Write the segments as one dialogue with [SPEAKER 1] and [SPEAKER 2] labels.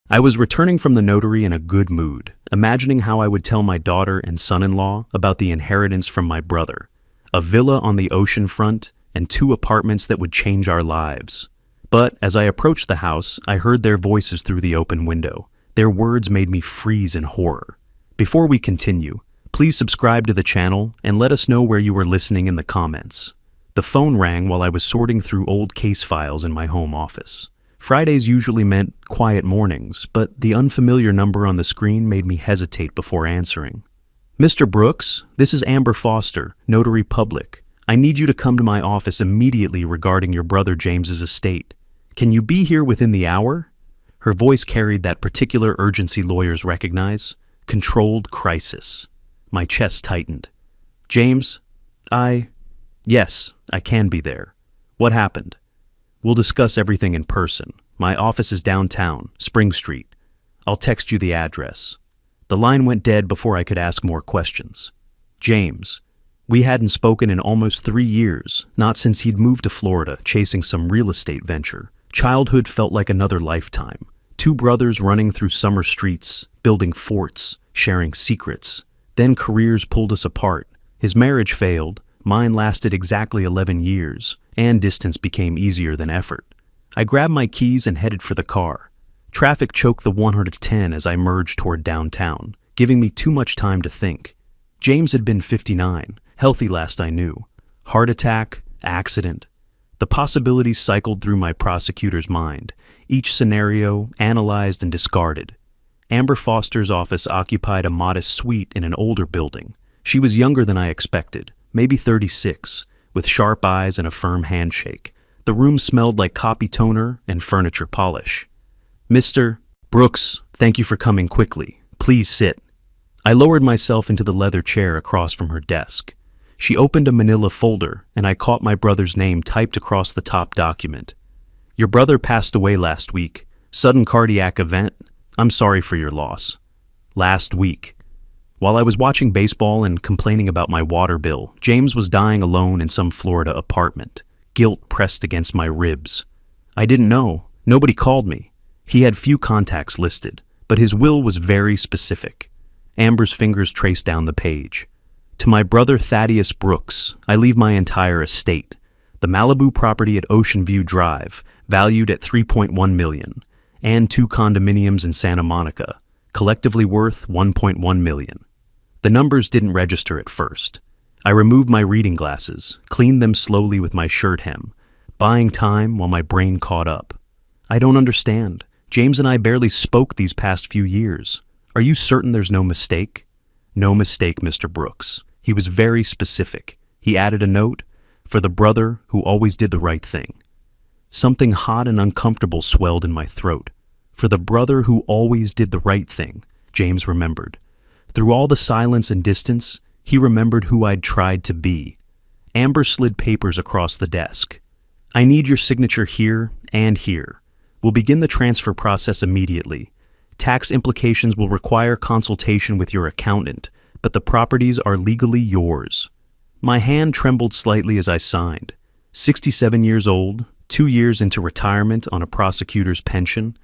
[SPEAKER 1] I was returning from the notary in a good mood, imagining how I would tell my daughter and son-in-law about the inheritance from my brother, a villa on the ocean front, and 2 apartments that would change our lives. But as I approached the house, I heard their voices through the open window. Their words made me freeze in horror. Before we continue, please subscribe to the channel and let us know where you were listening in the comments. The phone rang while I was sorting through old case files in my home office. Fridays usually meant quiet mornings, but the unfamiliar number on the screen made me hesitate before answering. Mr. Brooks, this is Amber Foster, Notary Public. I need you to come to my office immediately regarding your brother James's estate. Can you be here within the hour? Her voice carried that particular urgency lawyers recognize, controlled crisis. My chest tightened. James, Yes, I can be there. What happened? We'll discuss everything in person. My office is downtown, Spring Street. I'll text you the address. The line went dead before I could ask more questions. James, we hadn't spoken in almost 3 years, not since he'd moved to Florida chasing some real estate venture. Childhood felt like another lifetime. 2 brothers running through summer streets, building forts, sharing secrets. Then careers pulled us apart. His marriage failed. Mine lasted exactly 11 years, and distance became easier than effort. I grabbed my keys and headed for the car. Traffic choked the 110 as I merged toward downtown, giving me too much time to think. James had been 59, healthy last I knew. Heart attack, accident. The possibilities cycled through my prosecutor's mind, each scenario analyzed and discarded. Amber Foster's office occupied a modest suite in an older building. She was younger than I expected, maybe 36, with sharp eyes and a firm handshake. The room smelled like copy toner and furniture polish. Mr. Brooks, thank you for coming quickly. Please sit. I lowered myself into the leather chair across from her desk. She opened a manila folder, and I caught my brother's name typed across the top document. Your brother passed away last week. Sudden cardiac event. I'm sorry for your loss. Last week. While I was watching baseball and complaining about my water bill, James was dying alone in some Florida apartment. Guilt pressed against my ribs. I didn't know. Nobody called me. He had few contacts listed, but his will was very specific. Amber's fingers traced down the page. To my brother Thaddeus Brooks, I leave my entire estate. The Malibu property at Ocean View Drive, valued at $3.1 million, and 2 condominiums in Santa Monica, collectively worth $1.1 million. The numbers didn't register at first. I removed my reading glasses, cleaned them slowly with my shirt hem, buying time while my brain caught up. I don't understand. James and I barely spoke these past few years. Are you certain there's no mistake? No mistake, Mr. Brooks. He was very specific. He added a note, for the brother who always did the right thing. Something hot and uncomfortable swelled in my throat. For the brother who always did the right thing, James remembered. Through all the silence and distance, he remembered who I'd tried to be. Amber slid papers across the desk. I need your signature here and here. We'll begin the transfer process immediately. Tax implications will require consultation with your accountant, but the properties are legally yours. My hand trembled slightly as I signed. 67 years old, 2 years into retirement on a prosecutor's pension,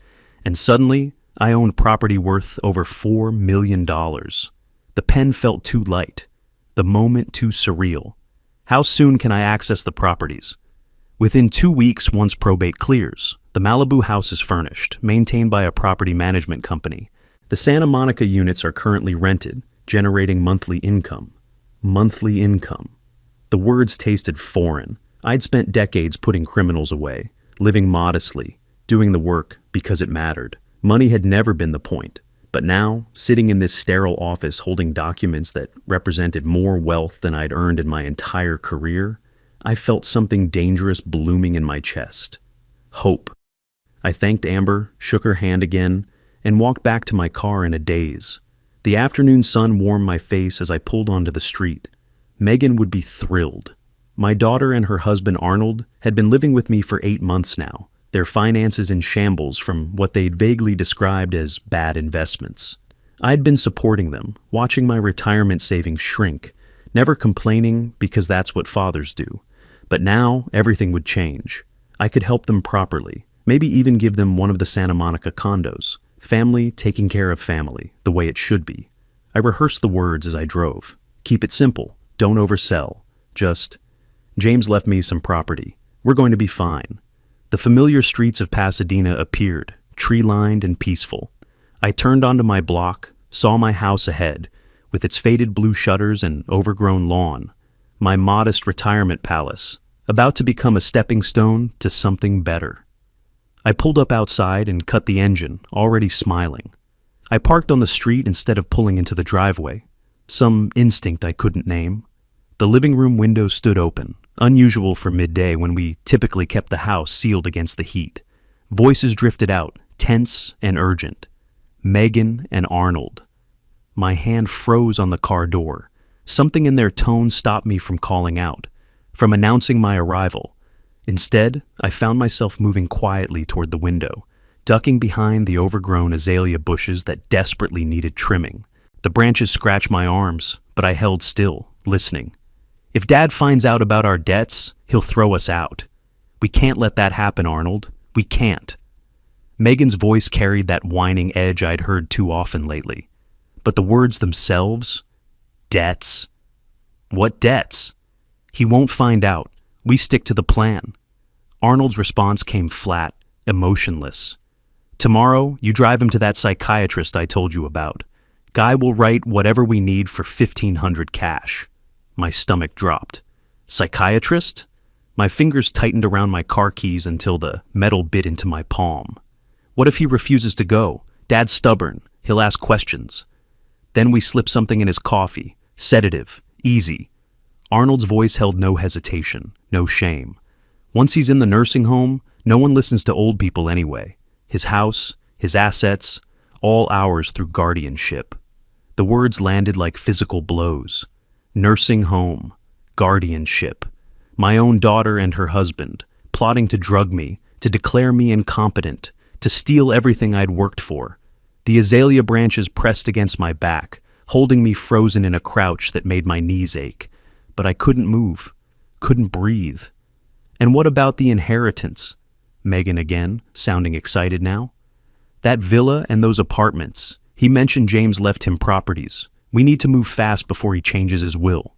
[SPEAKER 1] and suddenly I owned property worth over $4 million. The pen felt too light, the moment too surreal. How soon can I access the properties? Within 2 weeks once probate clears. The Malibu house is furnished, maintained by a property management company. The Santa Monica units are currently rented, generating monthly income. Monthly income. The words tasted foreign. I'd spent decades putting criminals away, living modestly, doing the work because it mattered. Money had never been the point. But now, sitting in this sterile office holding documents that represented more wealth than I'd earned in my entire career, I felt something dangerous blooming in my chest. Hope. I thanked Amber, shook her hand again, and walked back to my car in a daze. The afternoon sun warmed my face as I pulled onto the street. Megan would be thrilled. My daughter and her husband Arnold had been living with me for 8 months now, their finances in shambles from what they'd vaguely described as bad investments. I'd been supporting them, watching my retirement savings shrink, never complaining because that's what fathers do. But now everything would change. I could help them properly, maybe even give them one of the Santa Monica condos, Family taking care of family, the way it should be. I rehearsed the words as I drove. Keep it simple. Don't oversell. Just, James left me some property. We're going to be fine. The familiar streets of Pasadena appeared, tree-lined and peaceful. I turned onto my block, saw my house ahead, with its faded blue shutters and overgrown lawn. My modest retirement palace, about to become a stepping stone to something better. I pulled up outside and cut the engine, already smiling. I parked on the street instead of pulling into the driveway. Some instinct I couldn't name. The living room window stood open, unusual for midday when we typically kept the house sealed against the heat. Voices drifted out, tense and urgent. Megan and Arnold. My hand froze on the car door. Something in their tone stopped me from calling out, from announcing my arrival. Instead, I found myself moving quietly toward the window, ducking behind the overgrown azalea bushes that desperately needed trimming. The branches scratched my arms, but I held still, listening. If Dad finds out about our debts, he'll throw us out. We can't let that happen, Arnold. We can't. Megan's voice carried that whining edge I'd heard too often lately. But the words themselves? Debts? What debts? He won't find out. We stick to the plan. Arnold's response came flat, emotionless. Tomorrow, you drive him to that psychiatrist I told you about. Guy will write whatever we need for $1,500 cash. My stomach dropped. Psychiatrist? My fingers tightened around my car keys until the metal bit into my palm. What if he refuses to go? Dad's stubborn. He'll ask questions. Then we slip something in his coffee. Sedative. Easy. Arnold's voice held no hesitation, no shame. Once he's in the nursing home, no one listens to old people anyway. His house, his assets, all ours through guardianship. The words landed like physical blows. Nursing home, guardianship, my own daughter and her husband, plotting to drug me, to declare me incompetent, to steal everything I'd worked for. The azalea branches pressed against my back, holding me frozen in a crouch that made my knees ache. But I couldn't move, couldn't breathe. And what about the inheritance? Megan again, sounding excited now. That villa and those apartments. He mentioned James left him properties. We need to move fast before he changes his will.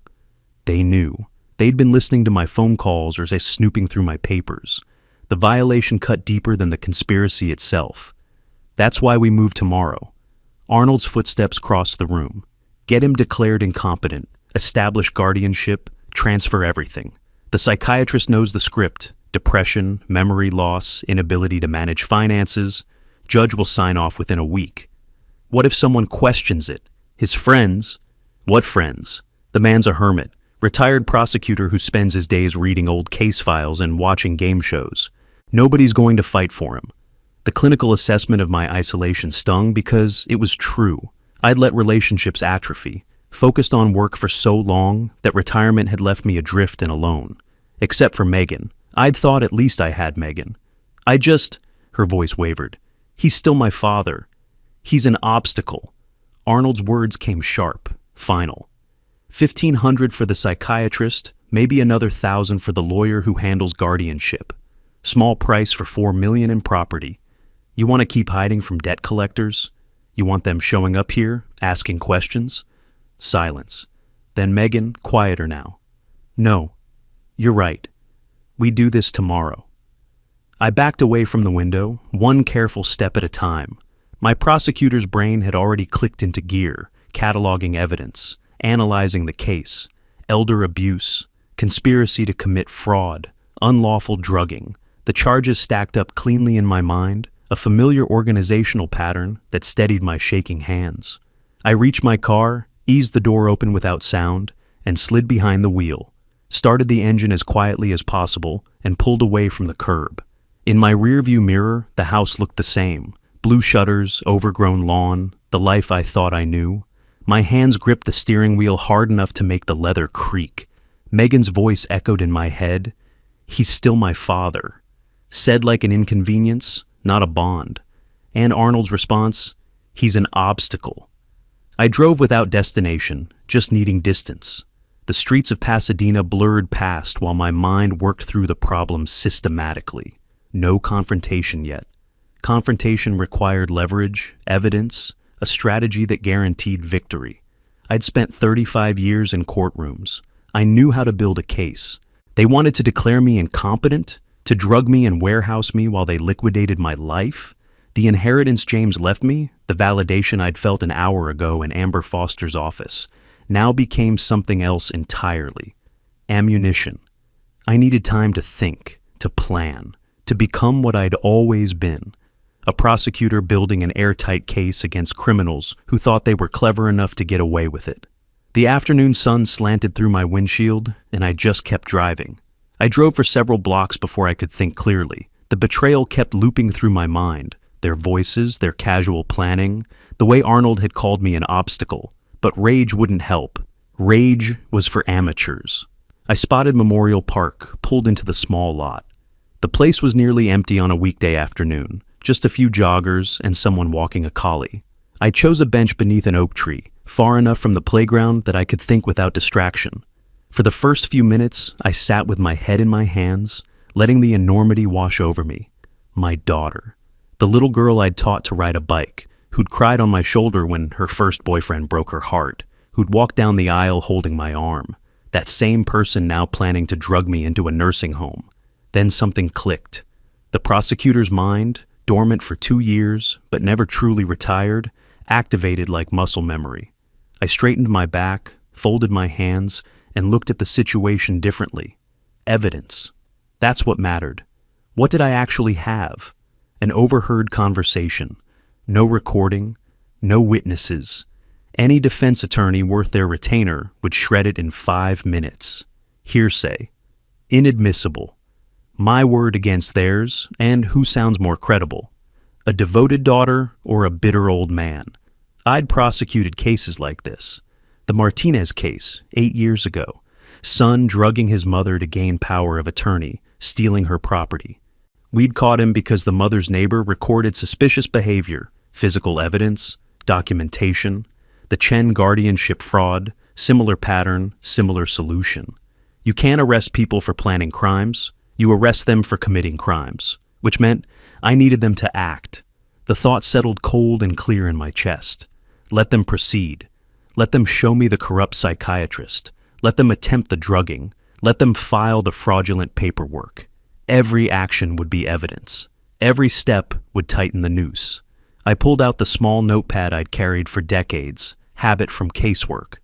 [SPEAKER 1] They knew. They'd been listening to my phone calls or snooping through my papers. The violation cut deeper than the conspiracy itself. That's why we moved tomorrow. Arnold's footsteps crossed the room. Get him declared incompetent, establish guardianship, transfer everything. The psychiatrist knows the script. Depression, memory loss, inability to manage finances. Judge will sign off within a week. What if someone questions it? His friends? What friends? The man's a hermit, retired prosecutor who spends his days reading old case files and watching game shows. Nobody's going to fight for him. The clinical assessment of my isolation stung because it was true. I'd let relationships atrophy, focused on work for so long that retirement had left me adrift and alone. Except for Megan. I'd thought at least I had Megan. Her voice wavered. He's still my father. He's an obstacle. Arnold's words came sharp, final. $1,500 for the psychiatrist, maybe another $1,000 for the lawyer who handles guardianship. Small price for $4 million in property. You want to keep hiding from debt collectors? You want them showing up here, asking questions? Silence. Then Megan, quieter now. No, you're right. We do this tomorrow. I backed away from the window, one careful step at a time. My prosecutor's brain had already clicked into gear, cataloging evidence, analyzing the case, elder abuse, conspiracy to commit fraud, unlawful drugging. The charges stacked up cleanly in my mind, a familiar organizational pattern that steadied my shaking hands. I reached my car, eased the door open without sound, and slid behind the wheel, started the engine as quietly as possible, and pulled away from the curb. In my rearview mirror, the house looked the same. Blue shutters, overgrown lawn, the life I thought I knew. My hands gripped the steering wheel hard enough to make the leather creak. Megan's voice echoed in my head. He's still my father. Said like an inconvenience, not a bond. And Arnold's response, he's an obstacle. I drove without destination, just needing distance. The streets of Pasadena blurred past while my mind worked through the problem systematically. No confrontation yet. Confrontation required leverage, evidence, a strategy that guaranteed victory. I'd spent 35 years in courtrooms. I knew how to build a case. They wanted to declare me incompetent, to drug me and warehouse me while they liquidated my life. The inheritance James left me, the validation I'd felt an hour ago in Amber Foster's office, now became something else entirely. Ammunition. I needed time to think, to plan, to become what I'd always been. A prosecutor building an airtight case against criminals who thought they were clever enough to get away with it. The afternoon sun slanted through my windshield, and I just kept driving. I drove for several blocks before I could think clearly. The betrayal kept looping through my mind. Their voices, their casual planning, the way Arnold had called me an obstacle. But rage wouldn't help. Rage was for amateurs. I spotted Memorial Park, pulled into the small lot. The place was nearly empty on a weekday afternoon, just a few joggers and someone walking a collie. I chose a bench beneath an oak tree, far enough from the playground that I could think without distraction. For the first few minutes, I sat with my head in my hands, letting the enormity wash over me. My daughter. The little girl I'd taught to ride a bike, who'd cried on my shoulder when her first boyfriend broke her heart, who'd walked down the aisle holding my arm. That same person now planning to drug me into a nursing home. Then something clicked. The prosecutor's mind, dormant for 2 years, but never truly retired, activated like muscle memory. I straightened my back, folded my hands, and looked at the situation differently. Evidence. That's what mattered. What did I actually have? An overheard conversation. No recording, no witnesses. Any defense attorney worth their retainer would shred it in 5 minutes. Hearsay. Inadmissible. My word against theirs, and who sounds more credible? A devoted daughter or a bitter old man? I'd prosecuted cases like this. The Martinez case, 8 years ago. Son drugging his mother to gain power of attorney, stealing her property. We'd caught him because the mother's neighbor recorded suspicious behavior, physical evidence, documentation, the Chen guardianship fraud, similar pattern, similar solution. You can't arrest people for planning crimes, you arrest them for committing crimes, which meant I needed them to act. The thought settled cold and clear in my chest. Let them proceed. Let them show me the corrupt psychiatrist. Let them attempt the drugging. Let them file the fraudulent paperwork. Every action would be evidence. Every step would tighten the noose. I pulled out the small notepad I'd carried for decades, habit from casework.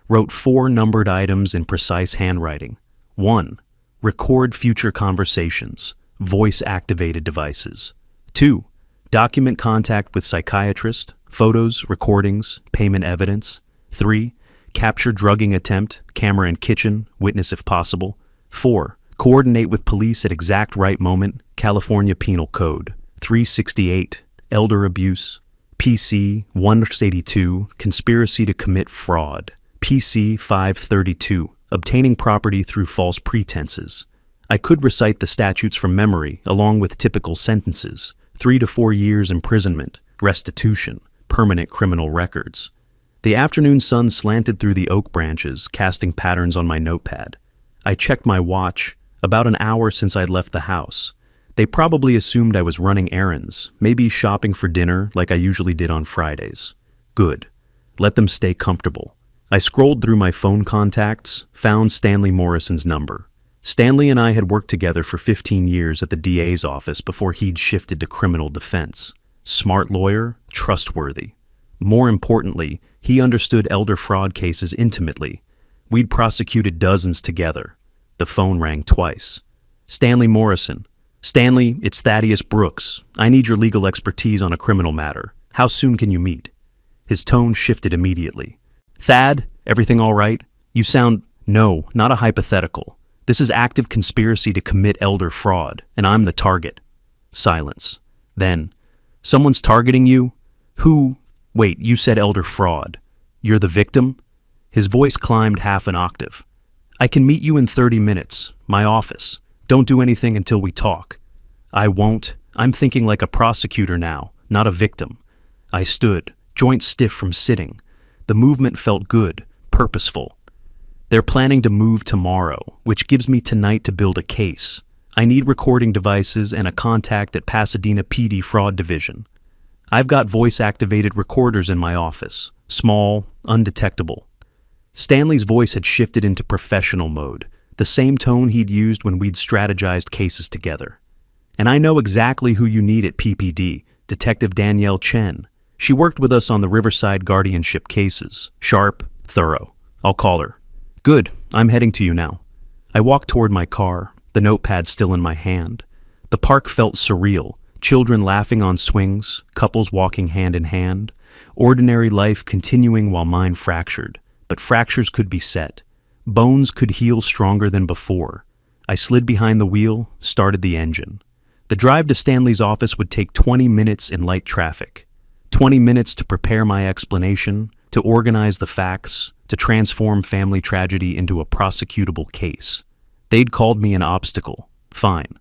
[SPEAKER 1] Wrote 4 numbered items in precise handwriting. 1. Record future conversations, voice-activated devices. 2. Document contact with psychiatrist, photos, recordings, payment evidence. 3. Capture drugging attempt, camera in kitchen, witness if possible. 4. Coordinate with police at exact right moment, California Penal Code. 368. Elder abuse. PC 182. Conspiracy to commit fraud. PC 532. Obtaining property through false pretenses. I could recite the statutes from memory, along with typical sentences. 3 to 4 years imprisonment, restitution, permanent criminal records. The afternoon sun slanted through the oak branches, casting patterns on my notepad. I checked my watch, about an hour since I'd left the house. They probably assumed I was running errands, maybe shopping for dinner like I usually did on Fridays. Good. Let them stay comfortable. I scrolled through my phone contacts, found Stanley Morrison's number. Stanley and I had worked together for 15 years at the DA's office before he'd shifted to criminal defense. Smart lawyer, trustworthy. More importantly, he understood elder fraud cases intimately. We'd prosecuted dozens together. The phone rang twice. Stanley Morrison. Stanley, it's Thaddeus Brooks. I need your legal expertise on a criminal matter. How soon can you meet? His tone shifted immediately. Thad, everything all right? You sound... No, not a hypothetical. This is active conspiracy to commit elder fraud, and I'm the target. Silence. Then, someone's targeting you? Who? Wait, you said elder fraud. You're the victim? His voice climbed half an octave. I can meet you in 30 minutes. My office. Don't do anything until we talk. I won't. I'm thinking like a prosecutor now, not a victim. I stood, joints stiff from sitting. The movement felt good, purposeful. They're planning to move tomorrow, which gives me tonight to build a case. I need recording devices and a contact at Pasadena PD Fraud Division. I've got voice-activated recorders in my office, small, undetectable. Stanley's voice had shifted into professional mode, the same tone he'd used when we'd strategized cases together. And I know exactly who you need at PPD, Detective Danielle Chen. She worked with us on the Riverside guardianship cases. Sharp, thorough. I'll call her. Good, I'm heading to you now. I walked toward my car, the notepad still in my hand. The park felt surreal, children laughing on swings, couples walking hand in hand, ordinary life continuing while mine fractured. But fractures could be set. Bones could heal stronger than before. I slid behind the wheel, started the engine. The drive to Stanley's office would take 20 minutes in light traffic. 20 minutes to prepare my explanation, to organize the facts, to transform family tragedy into a prosecutable case. They'd called me an obstacle. Fine.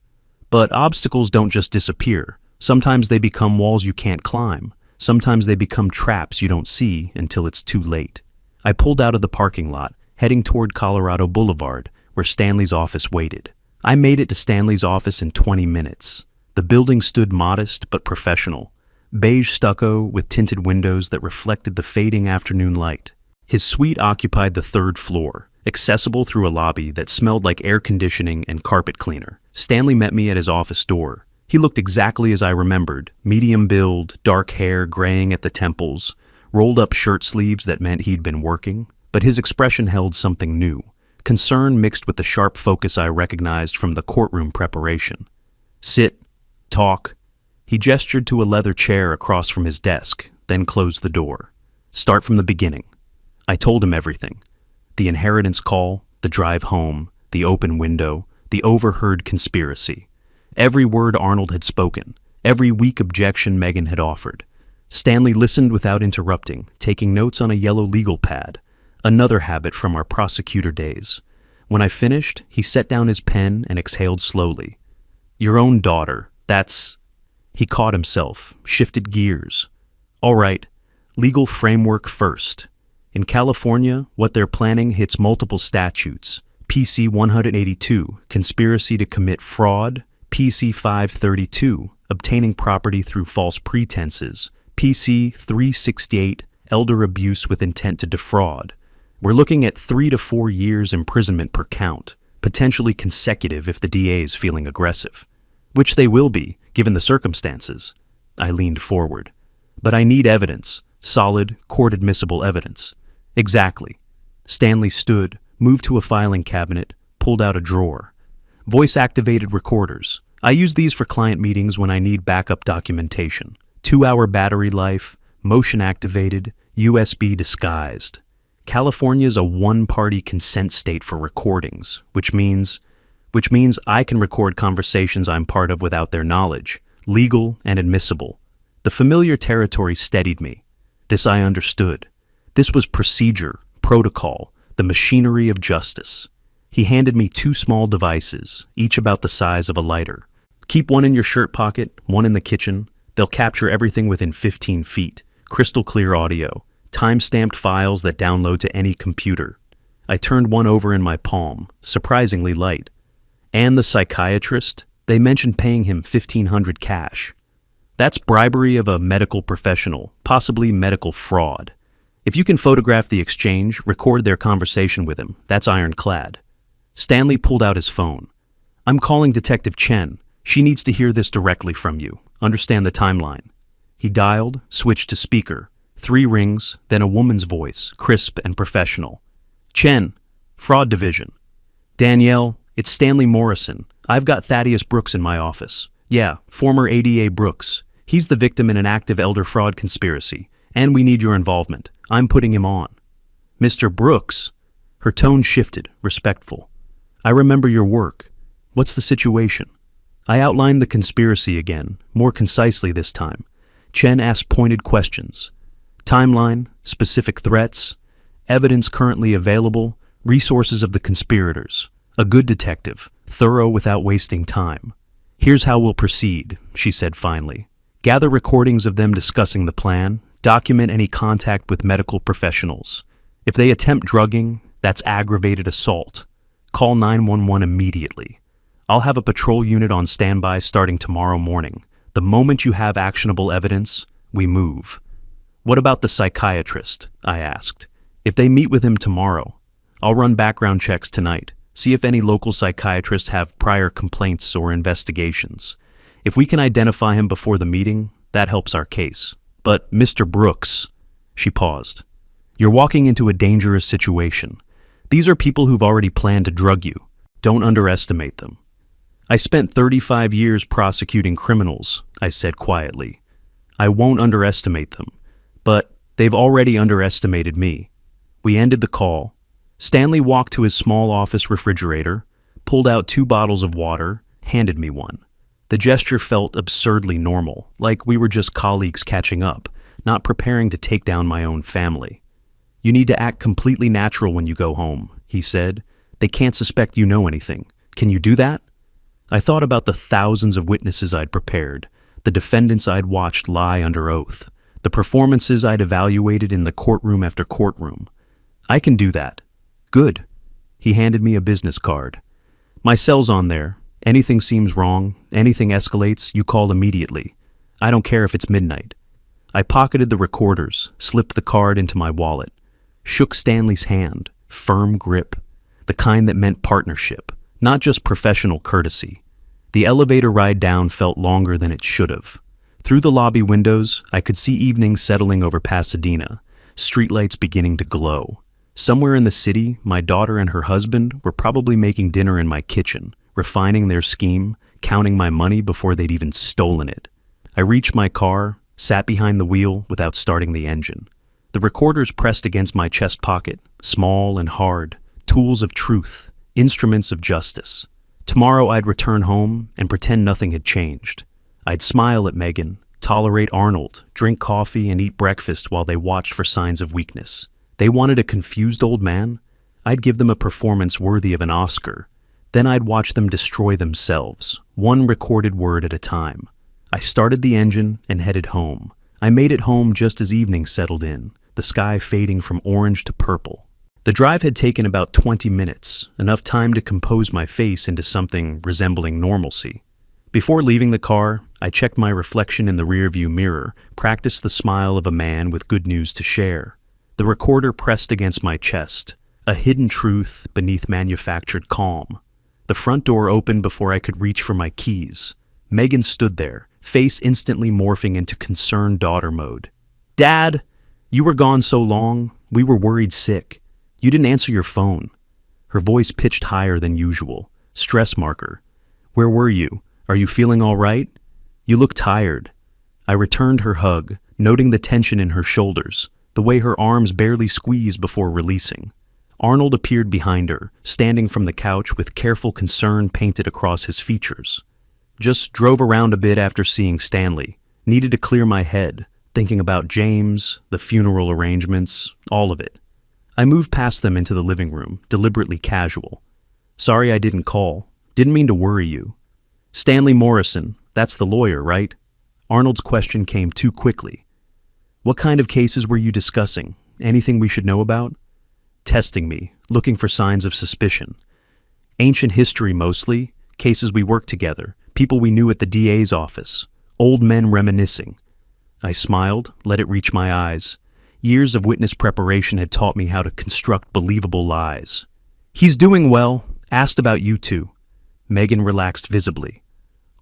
[SPEAKER 1] But obstacles don't just disappear. Sometimes they become walls you can't climb. Sometimes they become traps you don't see until it's too late. I pulled out of the parking lot, heading toward Colorado Boulevard, where Stanley's office waited. I made it to Stanley's office in 20 minutes. The building stood modest but professional, beige stucco with tinted windows that reflected the fading afternoon light. His suite occupied the third floor, accessible through a lobby that smelled like air conditioning and carpet cleaner. Stanley met me at his office door. He looked exactly as I remembered, medium build, dark hair graying at the temples, rolled up shirt sleeves that meant he'd been working, but his expression held something new, concern mixed with the sharp focus I recognized from the courtroom preparation. Sit, talk. He gestured to a leather chair across from his desk, then closed the door. Start from the beginning. I told him everything. The inheritance call, the drive home, the open window, the overheard conspiracy. Every word Arnold had spoken, every weak objection Megan had offered. Stanley listened without interrupting, taking notes on a yellow legal pad, another habit from our prosecutor days. When I finished, he set down his pen and exhaled slowly. Your own daughter, that's... He caught himself, shifted gears. All right, legal framework first. In California, what they're planning hits multiple statutes. PC 182, conspiracy to commit fraud. PC 532, obtaining property through false pretenses. PC 368, elder abuse with intent to defraud. We're looking at 3 to 4 years imprisonment per count, potentially consecutive if the DA is feeling aggressive. Which they will be, given the circumstances. I leaned forward. But I need evidence, solid, court-admissible evidence. Exactly. Stanley stood, moved to a filing cabinet, pulled out a drawer. Voice-activated recorders. I use these for client meetings when I need backup documentation. 2-hour battery life, motion-activated, USB disguised. California's a one-party consent state for recordings, which means I can record conversations I'm part of without their knowledge, legal and admissible. The familiar territory steadied me. This I understood. This was procedure, protocol, the machinery of justice. He handed me 2 small devices, each about the size of a lighter. Keep one in your shirt pocket, one in the kitchen. They'll capture everything within 15 feet. Crystal clear audio, time-stamped files that download to any computer. I turned one over in my palm, surprisingly light. And the psychiatrist, they mentioned paying him $1,500 cash. That's bribery of a medical professional, possibly medical fraud. If you can photograph the exchange, record their conversation with him, that's ironclad. Stanley pulled out his phone. I'm calling Detective Chen. She needs to hear this directly from you. Understand the timeline. He dialed, switched to speaker. 3 rings, then a woman's voice, crisp and professional. Chen, Fraud Division. Danielle, it's Stanley Morrison. I've got Thaddeus Brooks in my office. Yeah, former ADA Brooks. He's the victim in an active elder fraud conspiracy, and we need your involvement. I'm putting him on. Mr. Brooks? Her tone shifted, respectful. I remember your work. What's the situation? I outlined the conspiracy again, more concisely this time. Chen asked pointed questions. Timeline, specific threats, evidence currently available, resources of the conspirators. A good detective, thorough without wasting time. Here's how we'll proceed, she said finally. Gather recordings of them discussing the plan, document any contact with medical professionals. If they attempt drugging, that's aggravated assault. Call 911 immediately. I'll have a patrol unit on standby starting tomorrow morning. The moment you have actionable evidence, we move." "What about the psychiatrist?" I asked. "If they meet with him tomorrow, I'll run background checks tonight, see if any local psychiatrists have prior complaints or investigations. If we can identify him before the meeting, that helps our case." "But Mr. Brooks," she paused, "you're walking into a dangerous situation. These are people who've already planned to drug you. Don't underestimate them." "I spent 35 years prosecuting criminals," I said quietly. "I won't underestimate them, but they've already underestimated me." We ended the call. Stanley walked to his small office refrigerator, pulled out 2 bottles of water, handed me one. The gesture felt absurdly normal, like we were just colleagues catching up, not preparing to take down my own family. "You need to act completely natural when you go home," he said. "They can't suspect you know anything. Can you do that?" I thought about the thousands of witnesses I'd prepared, the defendants I'd watched lie under oath, the performances I'd evaluated in the courtroom after courtroom. "I can do that." "Good." He handed me a business card. "My cell's on there. Anything seems wrong, anything escalates, you call immediately. I don't care if it's midnight." I pocketed the recorders, slipped the card into my wallet, shook Stanley's hand, firm grip, the kind that meant partnership, not just professional courtesy. The elevator ride down felt longer than it should have. Through the lobby windows, I could see evening settling over Pasadena, streetlights beginning to glow. Somewhere in the city, my daughter and her husband were probably making dinner in my kitchen, refining their scheme, counting my money before they'd even stolen it. I reached my car, sat behind the wheel without starting the engine. The recorders pressed against my chest pocket, small and hard, tools of truth, instruments of justice. Tomorrow I'd return home and pretend nothing had changed. I'd smile at Megan, tolerate Arnold, drink coffee and eat breakfast while they watched for signs of weakness. They wanted a confused old man? I'd give them a performance worthy of an Oscar. Then I'd watch them destroy themselves, one recorded word at a time. I started the engine and headed home. I made it home just as evening settled in, the sky fading from orange to purple. The drive had taken about 20 minutes, enough time to compose my face into something resembling normalcy. Before leaving the car, I checked my reflection in the rearview mirror, practiced the smile of a man with good news to share. The recorder pressed against my chest, a hidden truth beneath manufactured calm. The front door opened before I could reach for my keys. Megan stood there, face instantly morphing into concerned daughter mode. "Dad, you were gone so long, we were worried sick. You didn't answer your phone." Her voice pitched higher than usual. Stress marker. "Where were you? Are you feeling all right? You look tired." I returned her hug, noting the tension in her shoulders, the way her arms barely squeezed before releasing. Arnold appeared behind her, standing from the couch with careful concern painted across his features. "Just drove around a bit after seeing Stanley. Needed to clear my head, thinking about James, the funeral arrangements, all of it." I moved past them into the living room, deliberately casual. "Sorry I didn't call. Didn't mean to worry you." "Stanley Morrison, that's the lawyer, right?" Arnold's question came too quickly. "What kind of cases were you discussing? Anything we should know about?" Testing me, looking for signs of suspicion. "Ancient history mostly, cases we worked together, people we knew at the DA's office, old men reminiscing." I smiled, let it reach my eyes. Years of witness preparation had taught me how to construct believable lies. "He's doing well. Asked about you two." Megan relaxed visibly.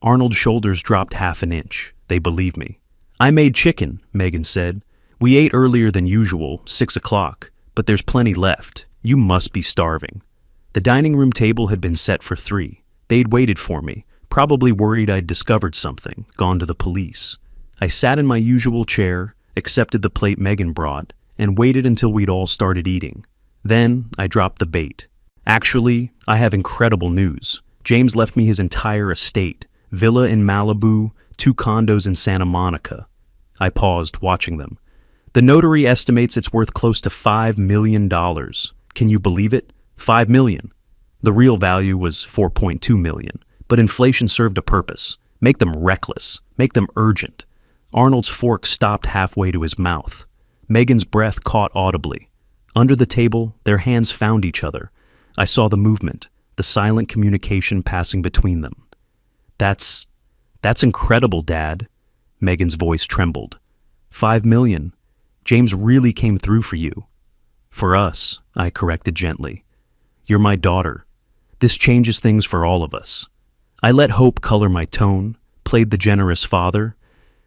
[SPEAKER 1] Arnold's shoulders dropped half an inch. They believed me. "I made chicken," Megan said. "We ate earlier than usual, 6 o'clock, but there's plenty left. You must be starving." The dining room table had been set for 3. They'd waited for me, probably worried I'd discovered something, gone to the police. I sat in my usual chair, accepted the plate Megan brought, and waited until we'd all started eating. Then I dropped the bait. "Actually, I have incredible news. James left me his entire estate, villa in Malibu, 2 condos in Santa Monica." I paused, watching them. "The notary estimates it's worth close to $5 million. Can you believe it? $5 million. The real value was $4.2 million, but inflation served a purpose. Make them reckless. Make them urgent." Arnold's fork stopped halfway to his mouth. Megan's breath caught audibly. Under the table, their hands found each other. I saw the movement, the silent communication passing between them. That's incredible, Dad. Megan's voice trembled. 5 million. James really came through for you. For us, I corrected gently. You're my daughter. This changes things for all of us. I let hope color my tone, played the generous father.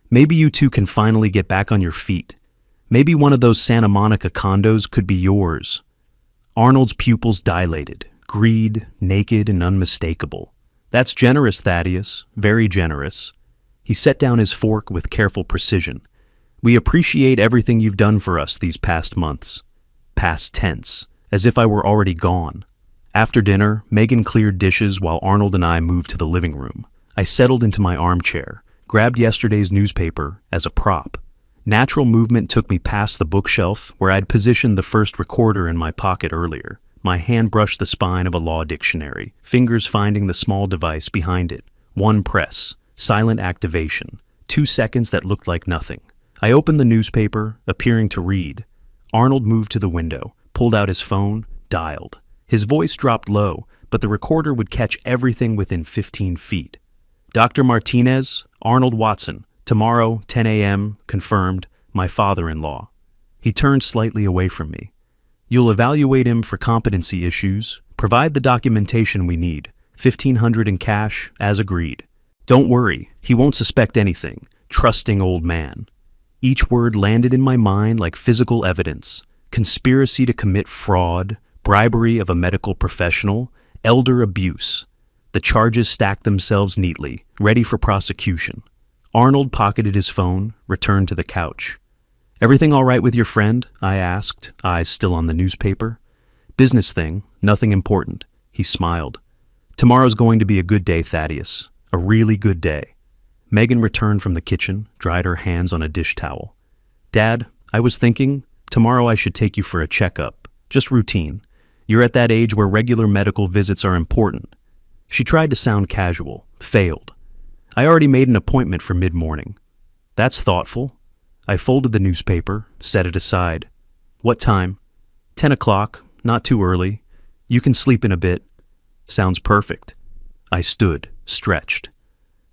[SPEAKER 1] Maybe you two can finally get back on your feet. Maybe one of those Santa Monica condos could be yours. Arnold's pupils dilated, greed, naked and unmistakable. That's generous, Thaddeus, very generous. He set down his fork with careful precision. We appreciate everything you've done for us these past months. Past tense, as if I were already gone. After dinner, Megan cleared dishes while Arnold and I moved to the living room. I settled into my armchair, grabbed yesterday's newspaper as a prop. Natural movement took me past the bookshelf where I'd positioned the first recorder in my pocket earlier. My hand brushed the spine of a law dictionary, fingers finding the small device behind it. One press, silent activation, 2 seconds that looked like nothing. I opened the newspaper, appearing to read. Arnold moved to the window, pulled out his phone, dialed. His voice dropped low, but the recorder would catch everything within 15 feet. Dr. Martinez, Arnold Watson, tomorrow, 10 a.m., confirmed, my father-in-law. He turned slightly away from me. You'll evaluate him for competency issues, provide the documentation we need, $1,500 in cash, as agreed. Don't worry, he won't suspect anything, trusting old man. Each word landed in my mind like physical evidence. Conspiracy to commit fraud, bribery of a medical professional, elder abuse. The charges stacked themselves neatly, ready for prosecution. Arnold pocketed his phone, returned to the couch. Everything all right with your friend? I asked, eyes still on the newspaper. Business thing, nothing important. He smiled. Tomorrow's going to be a good day, Thaddeus. A really good day. Megan returned from the kitchen, dried her hands on a dish towel. Dad, I was thinking, tomorrow I should take you for a checkup. Just routine. You're at that age where regular medical visits are important. She tried to sound casual, failed. I already made an appointment for mid-morning. That's thoughtful. I folded the newspaper, set it aside. What time? 10 o'clock, not too early. You can sleep in a bit. Sounds perfect. I stood, stretched.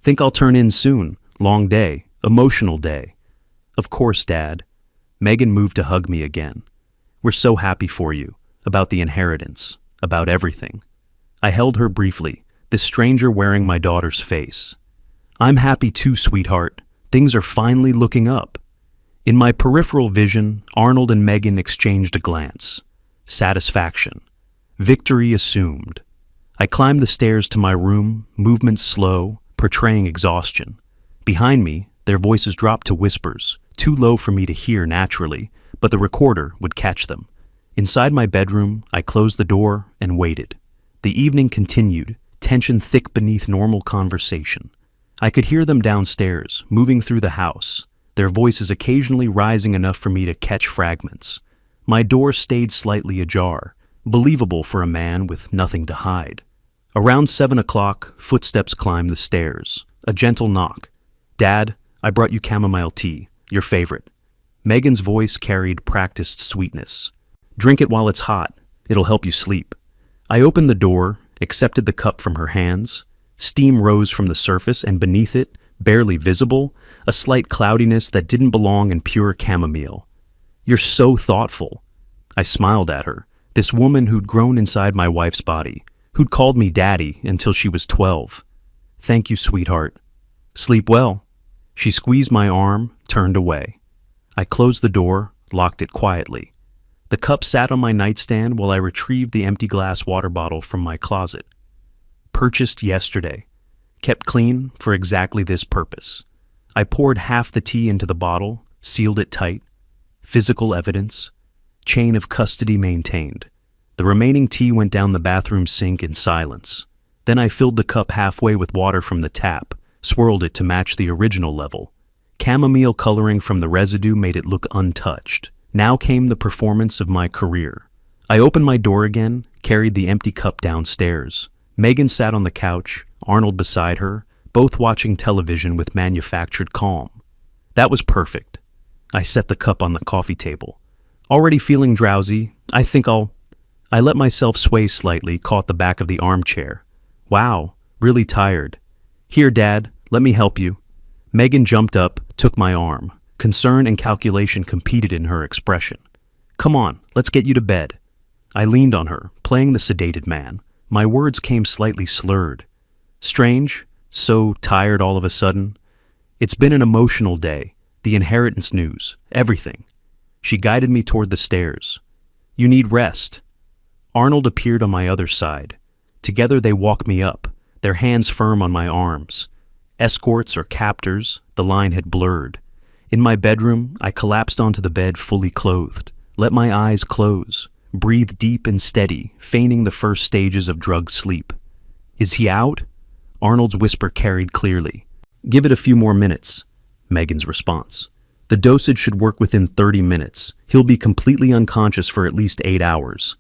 [SPEAKER 1] Think I'll turn in soon. Long day, emotional day. Of course, Dad. Megan moved to hug me again. We're so happy for you, about the inheritance, about everything. I held her briefly, this stranger wearing my daughter's face. I'm happy too, sweetheart. Things are finally looking up. In my peripheral vision, Arnold and Megan exchanged a glance. Satisfaction. Victory assumed. I climbed the stairs to my room, movements slow, portraying exhaustion. Behind me, their voices dropped to whispers, too low for me to hear naturally, but the recorder would catch them. Inside my bedroom, I closed the door and waited. The evening continued, tension thick beneath normal conversation. I could hear them downstairs, moving through the house, their voices occasionally rising enough for me to catch fragments. My door stayed slightly ajar, believable for a man with nothing to hide. Around 7 o'clock, footsteps climbed the stairs. A gentle knock. Dad, I brought you chamomile tea, your favorite. Megan's voice carried practiced sweetness. Drink it while it's hot. It'll help you sleep. I opened the door, accepted the cup from her hands. Steam rose from the surface, and beneath it, barely visible, a slight cloudiness that didn't belong in pure chamomile. You're so thoughtful. I smiled at her, this woman who'd grown inside my wife's body, who'd called me daddy until she was 12. Thank you, sweetheart. Sleep well. She squeezed my arm, turned away. I closed the door, locked it quietly. The cup sat on my nightstand while I retrieved the empty glass water bottle from my closet. Purchased yesterday. Kept clean for exactly this purpose. I poured half the tea into the bottle, sealed it tight. Physical evidence. Chain of custody maintained. The remaining tea went down the bathroom sink in silence. Then I filled the cup halfway with water from the tap, swirled it to match the original level. Chamomile coloring from the residue made it look untouched. Now came the performance of my career. I opened my door again, carried the empty cup downstairs. Megan sat on the couch, Arnold beside her, both watching television with manufactured calm. That was perfect. I set the cup on the coffee table. Already feeling drowsy, I think I'll I let myself sway slightly, caught the back of the armchair. Wow, really tired. Here, Dad, let me help you. Megan jumped up, took my arm. Concern and calculation competed in her expression. Come on, let's get you to bed. I leaned on her, playing the sedated man. My words came slightly slurred. Strange, so tired all of a sudden. It's been an emotional day, the inheritance news, everything. She guided me toward the stairs. You need rest. Arnold appeared on my other side. Together they walked me up, their hands firm on my arms. Escorts or captors, the line had blurred. In my bedroom, I collapsed onto the bed fully clothed, let my eyes close, breathe deep and steady, feigning the first stages of drug sleep. Is he out? Arnold's whisper carried clearly. Give it a few more minutes. Megan's response. The dosage should work within 30 minutes. He'll be completely unconscious for at least 8 hours.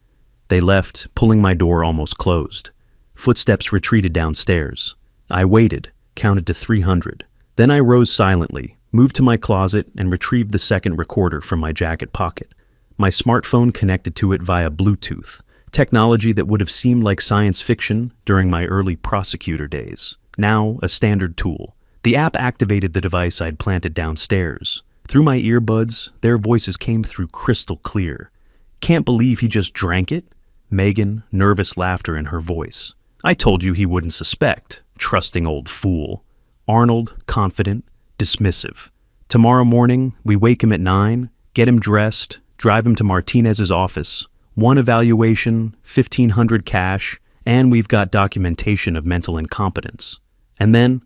[SPEAKER 1] They left, pulling my door almost closed. Footsteps retreated downstairs. I waited, counted to 300. Then I rose silently, moved to my closet, and retrieved the second recorder from my jacket pocket. My smartphone connected to it via Bluetooth, technology that would have seemed like science fiction during my early prosecutor days. Now a standard tool. The app activated the device I'd planted downstairs. Through my earbuds, their voices came through crystal clear. Can't believe he just drank it? Megan, nervous laughter in her voice. I told you he wouldn't suspect, trusting old fool. Arnold, confident, dismissive. Tomorrow morning, we wake him at 9, get him dressed, drive him to Martinez's office. 1 evaluation, 1,500 cash, and we've got documentation of mental incompetence. And then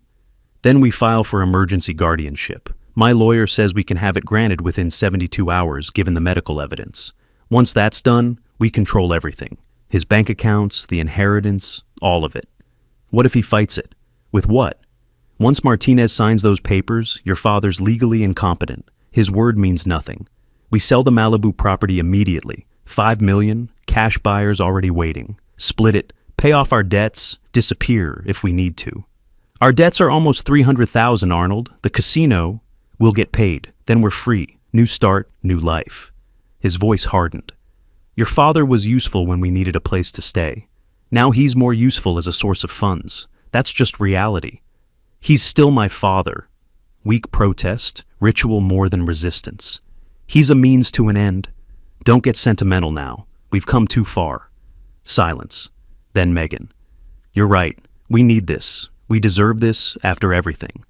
[SPEAKER 1] we file for emergency guardianship. My lawyer says we can have it granted within 72 hours given the medical evidence. Once that's done, we control everything. His bank accounts, the inheritance, all of it. What if he fights it? With what? Once Martinez signs those papers, your father's legally incompetent. His word means nothing. We sell the Malibu property immediately. $5 million, cash buyers already waiting. Split it, pay off our debts, disappear if we need to. Our debts are almost $300,000, Arnold. The casino will get paid. Then we're free. New start, new life. His voice hardened. Your father was useful when we needed a place to stay. Now he's more useful as a source of funds. That's just reality. He's still my father. Weak protest, ritual more than resistance. He's a means to an end. Don't get sentimental now. We've come too far. Silence. Then Megan. You're right. We need this. We deserve this after everything.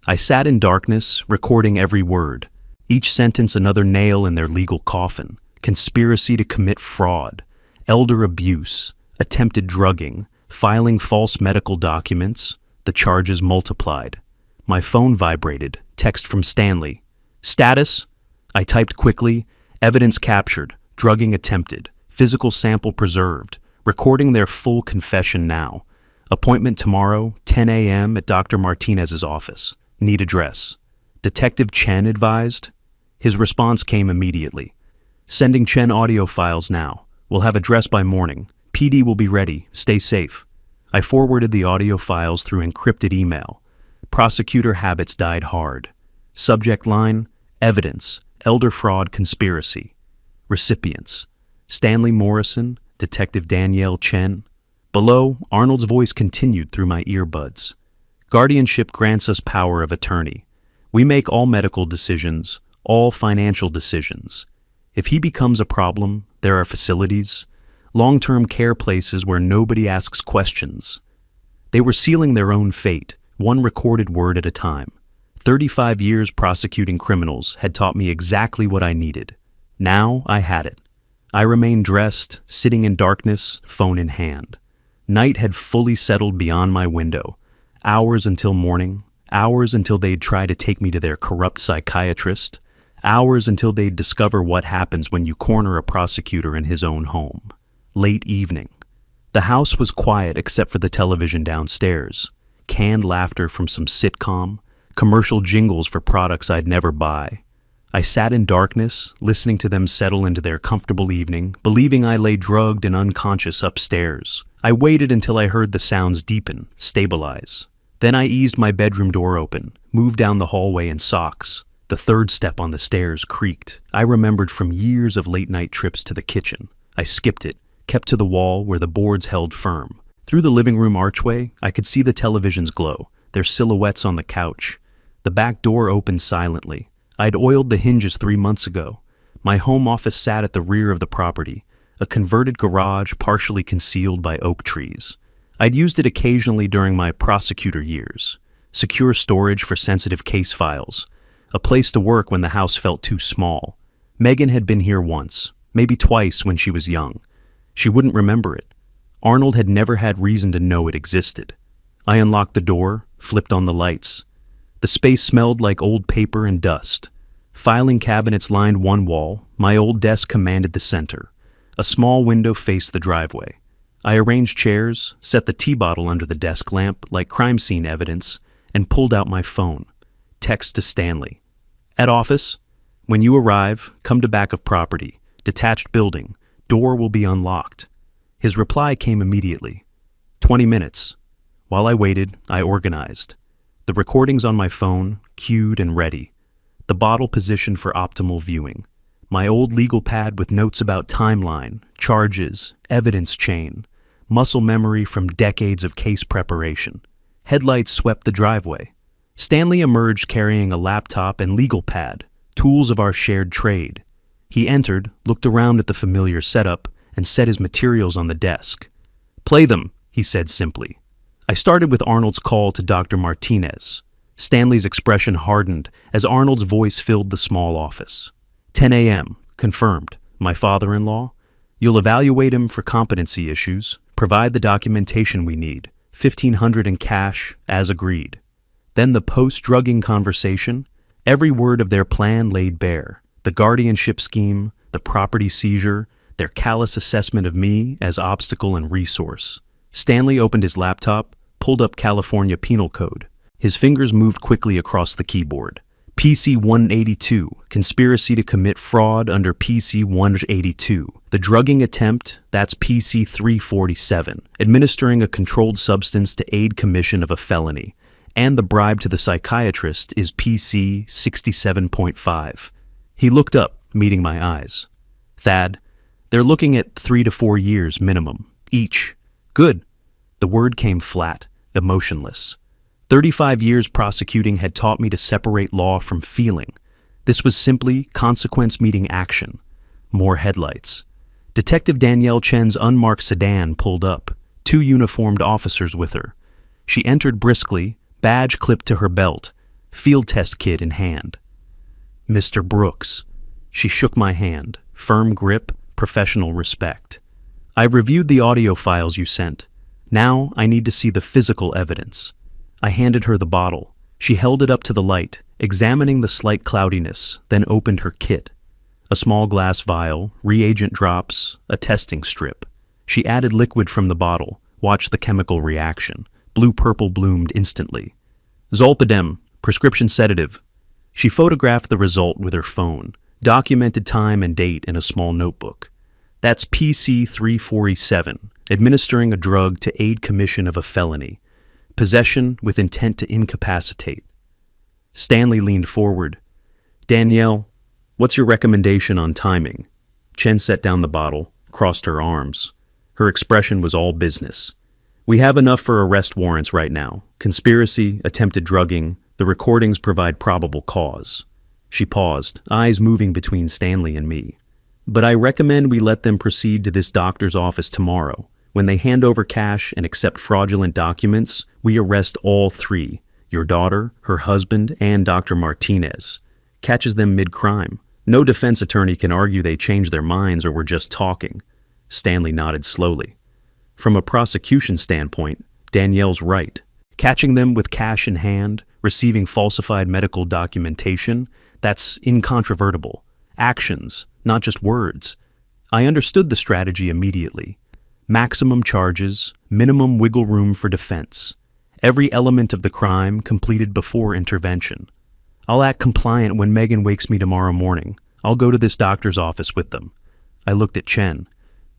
[SPEAKER 1] I sat in darkness, recording every word. Each sentence another nail in their legal coffin. Conspiracy to commit fraud, elder abuse, attempted drugging, filing false medical documents. The charges multiplied. My phone vibrated. Text from Stanley. Status? I typed quickly. Evidence captured. Drugging attempted. Physical sample preserved. Recording their full confession now. Appointment tomorrow, 10 a.m. at Dr. Martinez's office. Need address. Detective Chen advised. His response came immediately. Sending Chen audio files now. We'll have address by morning. PD will be ready. Stay safe. I forwarded the audio files through encrypted email. Prosecutor habits died hard. Subject line, evidence, elder fraud conspiracy. Recipients, Stanley Morrison, Detective Danielle Chen. Below, Arnold's voice continued through my earbuds. Guardianship grants us power of attorney. We make all medical decisions, all financial decisions. If he becomes a problem, there are facilities, long-term care places where nobody asks questions. They were sealing their own fate, one recorded word at a time. 35 years prosecuting criminals had taught me exactly what I needed. Now I had it. I remained dressed, sitting in darkness, phone in hand. Night had fully settled beyond my window. Hours until morning, hours until they'd try to take me to their corrupt psychiatrist, hours until they'd discover what happens when you corner a prosecutor in his own home. Late evening. The house was quiet except for the television downstairs. Canned laughter from some sitcom, commercial jingles for products I'd never buy. I sat in darkness, listening to them settle into their comfortable evening, believing I lay drugged and unconscious upstairs. I waited until I heard the sounds deepen, stabilize. Then I eased my bedroom door open, moved down the hallway in socks. The third step on the stairs creaked. I remembered from years of late-night trips to the kitchen. I skipped it, kept to the wall where the boards held firm. Through the living room archway, I could see the television's glow, their silhouettes on the couch. The back door opened silently. I'd oiled the hinges 3 months ago. My home office sat at the rear of the property, a converted garage partially concealed by oak trees. I'd used it occasionally during my prosecutor years. Secure storage for sensitive case files. A place to work when the house felt too small. Megan had been here once, maybe twice when she was young. She wouldn't remember it. Arnold had never had reason to know it existed. I unlocked the door, flipped on the lights. The space smelled like old paper and dust. Filing cabinets lined one wall. My old desk commanded the center. A small window faced the driveway. I arranged chairs, set the tea bottle under the desk lamp like crime scene evidence, and pulled out my phone. Text to Stanley. At office. When you arrive, come to back of property. Detached building. Door will be unlocked. His reply came immediately. 20 minutes. While I waited, I organized. The recordings on my phone, queued and ready. The bottle positioned for optimal viewing. My old legal pad with notes about timeline, charges, evidence chain, muscle memory from decades of case preparation. Headlights swept the driveway. Stanley emerged carrying a laptop and legal pad, tools of our shared trade. He entered, looked around at the familiar setup, and set his materials on the desk. "Play them," he said simply. I started with Arnold's call to Dr. Martinez. Stanley's expression hardened as Arnold's voice filled the small office. 10 a.m., confirmed. My father-in-law. You'll evaluate him for competency issues, provide the documentation we need, $1,500 in cash, as agreed. Then the post-drugging conversation, every word of their plan laid bare. The guardianship scheme, the property seizure, their callous assessment of me as obstacle and resource. Stanley opened his laptop, pulled up California Penal Code. His fingers moved quickly across the keyboard. PC 182, conspiracy to commit fraud under PC 182. The drugging attempt, that's PC 347, administering a controlled substance to aid commission of a felony. And the bribe to the psychiatrist is PC 67.5. He looked up, meeting my eyes. Thad, they're looking at 3 to 4 years minimum, each. Good. The word came flat, emotionless. 35 years prosecuting had taught me to separate law from feeling. This was simply consequence meeting action. More headlights. Detective Danielle Chen's unmarked sedan pulled up, 2 uniformed officers with her. She entered briskly, badge clipped to her belt, field test kit in hand. Mr. Brooks. She shook my hand, firm grip, professional respect. I've reviewed the audio files you sent. Now I need to see the physical evidence. I handed her the bottle. She held it up to the light, examining the slight cloudiness, then opened her kit. A small glass vial, reagent drops, a testing strip. She added liquid from the bottle, watched the chemical reaction. Blue-purple bloomed instantly. Zolpidem, prescription sedative. She photographed the result with her phone, documented time and date in a small notebook. That's PC 347, administering a drug to aid commission of a felony. Possession with intent to incapacitate. Stanley leaned forward. Danielle, what's your recommendation on timing? Chen set down the bottle, crossed her arms. Her expression was all business. We have enough for arrest warrants right now. Conspiracy, attempted drugging, the recordings provide probable cause. She paused, eyes moving between Stanley and me. But I recommend we let them proceed to this doctor's office tomorrow. When they hand over cash and accept fraudulent documents, we arrest all 3, your daughter, her husband, and Dr. Martinez. Catches them mid-crime. No defense attorney can argue they changed their minds or were just talking. Stanley nodded slowly. From a prosecution standpoint, Danielle's right. Catching them with cash in hand, receiving falsified medical documentation, that's incontrovertible. Actions, not just words. I understood the strategy immediately. Maximum charges, minimum wiggle room for defense. Every element of the crime completed before intervention. I'll act compliant when Megan wakes me tomorrow morning. I'll go to this doctor's office with them. I looked at Chen.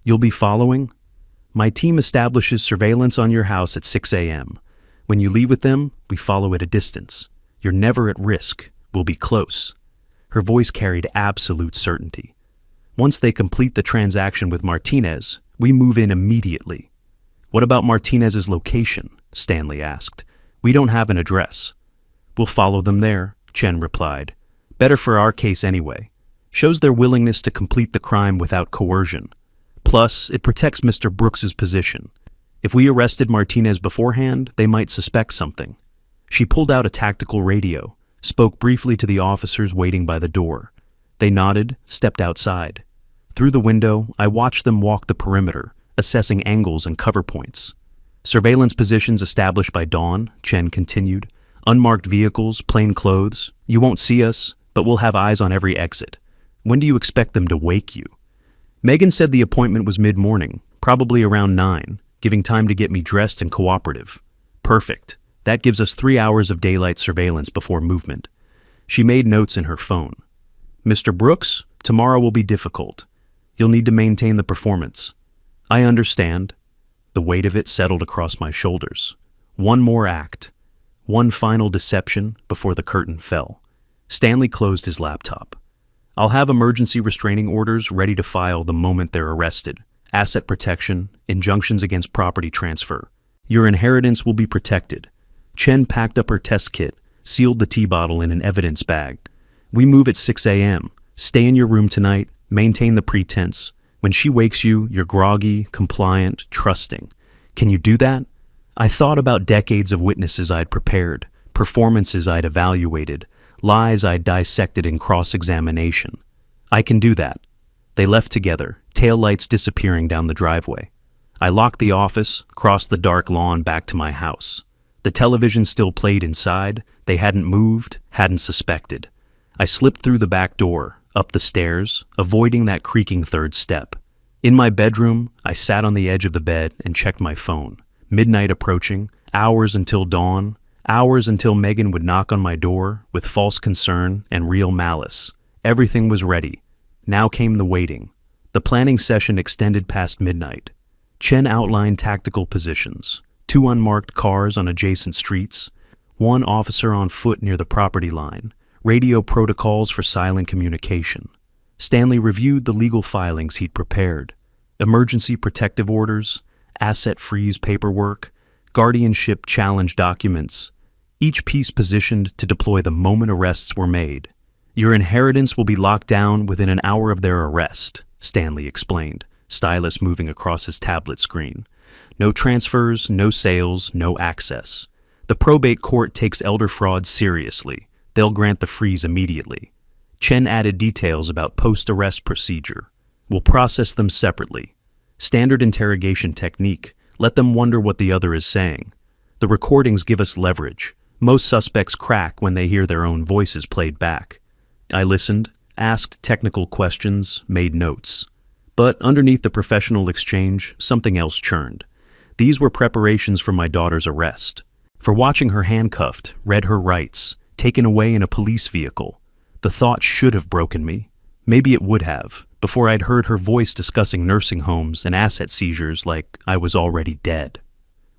[SPEAKER 1] You'll be following? My team establishes surveillance on your house at 6 a.m. When you leave with them, we follow at a distance. You're never at risk. We'll be close. Her voice carried absolute certainty. Once they complete the transaction with Martinez, We move in immediately. What about Martinez's location? Stanley asked. We don't have an address. We'll follow them there, Chen replied. Better for our case anyway. Shows their willingness to complete the crime without coercion. Plus, it protects Mr. Brooks's position. If we arrested Martinez beforehand, they might suspect something. She pulled out a tactical radio, spoke briefly to the officers waiting by the door. They nodded, stepped outside. Through the window, I watched them walk the perimeter, assessing angles and cover points. Surveillance positions established by dawn, Chen continued. Unmarked vehicles, plain clothes. You won't see us, but we'll have eyes on every exit. When do you expect them to wake you? Megan said the appointment was mid-morning, probably around 9, giving time to get me dressed and cooperative. Perfect. That gives us 3 hours of daylight surveillance before movement. She made notes in her phone. Mr. Brooks, tomorrow will be difficult. You'll need to maintain the performance. I understand. The weight of it settled across my shoulders. One more act. One final deception before the curtain fell. Stanley closed his laptop. I'll have emergency restraining orders ready to file the moment they're arrested. Asset protection, injunctions against property transfer. Your inheritance will be protected. Chen packed up her test kit, sealed the tea bottle in an evidence bag. We move at 6 a.m. Stay in your room tonight, maintain the pretense. When she wakes you, you're groggy, compliant, trusting. Can you do that? I thought about decades of witnesses I'd prepared, performances I'd evaluated, lies I'd dissected in cross-examination. I can do that. They left together, taillights disappearing down the driveway. I locked the office, crossed the dark lawn back to my house. The television still played inside. They hadn't moved, hadn't suspected. I slipped through the back door, up the stairs, avoiding that creaking third step. In my bedroom, I sat on the edge of the bed and checked my phone. Midnight approaching, hours until dawn, hours until Megan would knock on my door with false concern and real malice. Everything was ready. Now came the waiting. The planning session extended past midnight. Chen outlined tactical positions, 2 unmarked cars on adjacent streets, 1 officer on foot near the property line, radio protocols for silent communication. Stanley reviewed the legal filings he'd prepared, emergency protective orders, asset freeze paperwork, guardianship challenge documents, each piece positioned to deploy the moment arrests were made. Your inheritance will be locked down within an hour of their arrest, Stanley explained, stylus moving across his tablet screen. No transfers, no sales, no access. The probate court takes elder fraud seriously. They'll grant the freeze immediately. Chen added details about post-arrest procedure. We'll process them separately. Standard interrogation technique. Let them wonder what the other is saying. The recordings give us leverage. Most suspects crack when they hear their own voices played back. I listened, asked technical questions, made notes. But underneath the professional exchange, something else churned. These were preparations for my daughter's arrest. For watching her handcuffed, read her rights, taken away in a police vehicle. The thought should have broken me. Maybe it would have, before I'd heard her voice discussing nursing homes and asset seizures like I was already dead.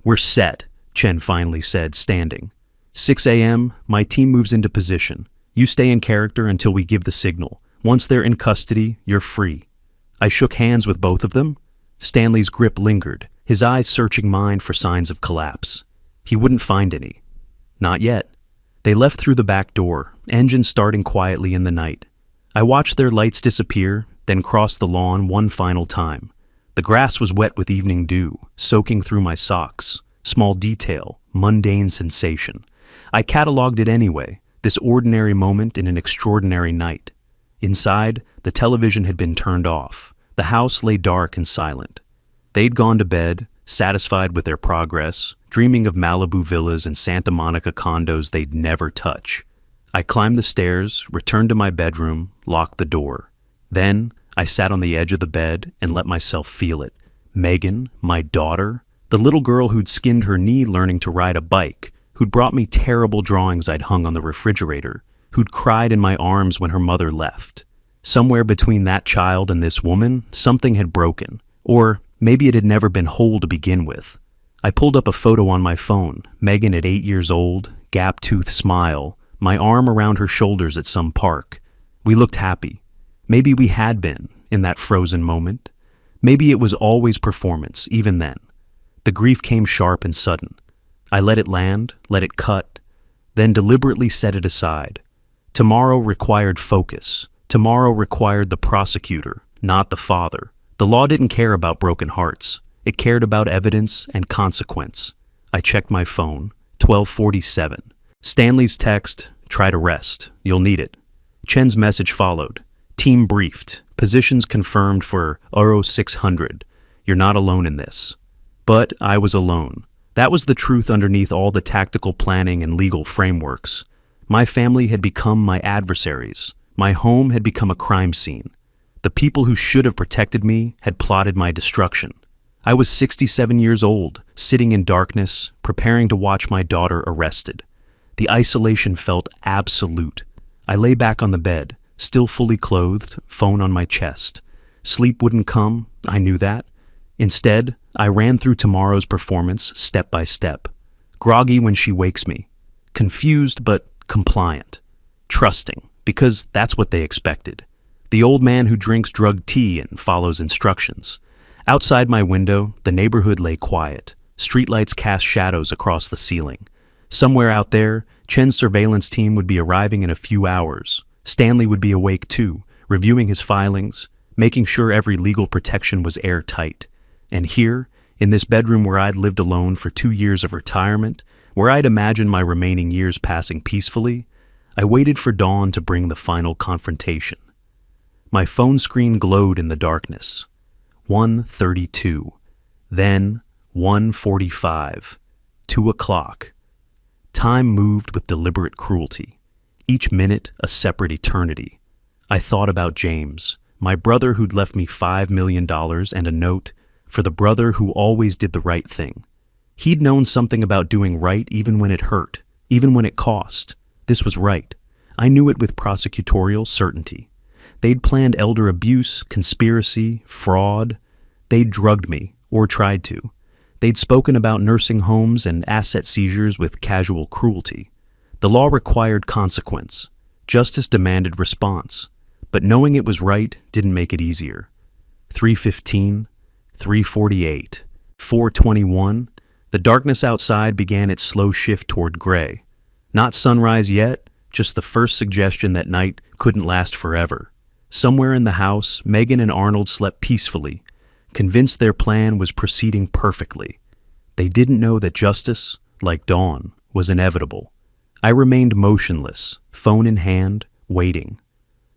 [SPEAKER 1] We're set, Chen finally said, standing. 6 a.m., my team moves into position. You stay in character until we give the signal. Once they're in custody, you're free. I shook hands with both of them. Stanley's grip lingered, his eyes searching mine for signs of collapse. He wouldn't find any. Not yet. They left through the back door, engine starting quietly in the night. I watched their lights disappear, then crossed the lawn one final time. The grass was wet with evening dew, soaking through my socks. Small detail, mundane sensation. I cataloged it anyway, this ordinary moment in an extraordinary night. Inside, the television had been turned off. The house lay dark and silent. They'd gone to bed, satisfied with their progress, dreaming of Malibu villas and Santa Monica condos they'd never touch. I climbed the stairs, returned to my bedroom, locked the door. Then, I sat on the edge of the bed and let myself feel it. Megan, my daughter, the little girl who'd skinned her knee learning to ride a bike, who'd brought me terrible drawings I'd hung on the refrigerator, who'd cried in my arms when her mother left. Somewhere between that child and this woman, something had broken. Or maybe it had never been whole to begin with. I pulled up a photo on my phone, Megan at 8 years old, gap-toothed smile, my arm around her shoulders at some park. We looked happy. Maybe we had been, in that frozen moment. Maybe it was always performance, even then. The grief came sharp and sudden. I let it land, let it cut, then deliberately set it aside. Tomorrow required focus. Tomorrow required the prosecutor, not the father. The law didn't care about broken hearts. It cared about evidence and consequence. I checked my phone. 12:47. Stanley's text, "Try to rest. You'll need it." Chen's message followed. "Team briefed. Positions confirmed for Euro 600. You're not alone in this." But I was alone. That was the truth underneath all the tactical planning and legal frameworks. My family had become my adversaries. My home had become a crime scene. The people who should have protected me had plotted my destruction. I was 67 years old, sitting in darkness, preparing to watch my daughter arrested. The isolation felt absolute. I lay back on the bed, still fully clothed, phone on my chest. Sleep wouldn't come, I knew that. Instead, I ran through tomorrow's performance step by step. Groggy when she wakes me. Confused but compliant. Trusting, because that's what they expected. The old man who drinks drugged tea and follows instructions. Outside my window, the neighborhood lay quiet. Streetlights cast shadows across the ceiling. Somewhere out there, Chen's surveillance team would be arriving in a few hours. Stanley would be awake too, reviewing his filings, making sure every legal protection was airtight. And here, in this bedroom where I'd lived alone for 2 years of retirement, where I'd imagined my remaining years passing peacefully, I waited for dawn to bring the final confrontation. My phone screen glowed in the darkness. 1:32, then 1:45, 2 o'clock. Time moved with deliberate cruelty, each minute a separate eternity. I thought about James, my brother who'd left me $5 million and a note for the brother who always did the right thing. He'd known something about doing right even when it hurt, even when it cost. This was right. I knew it with prosecutorial certainty. They'd planned elder abuse, conspiracy, fraud. They'd drugged me, or tried to. They'd spoken about nursing homes and asset seizures with casual cruelty. The law required consequence. Justice demanded response. But knowing it was right didn't make it easier. 3:15, 3:48, 4:21. The darkness outside began its slow shift toward gray. Not sunrise yet, just the first suggestion that night couldn't last forever. Somewhere in the house, Megan and Arnold slept peacefully, convinced their plan was proceeding perfectly. They didn't know that justice, like dawn, was inevitable. I remained motionless, phone in hand, waiting.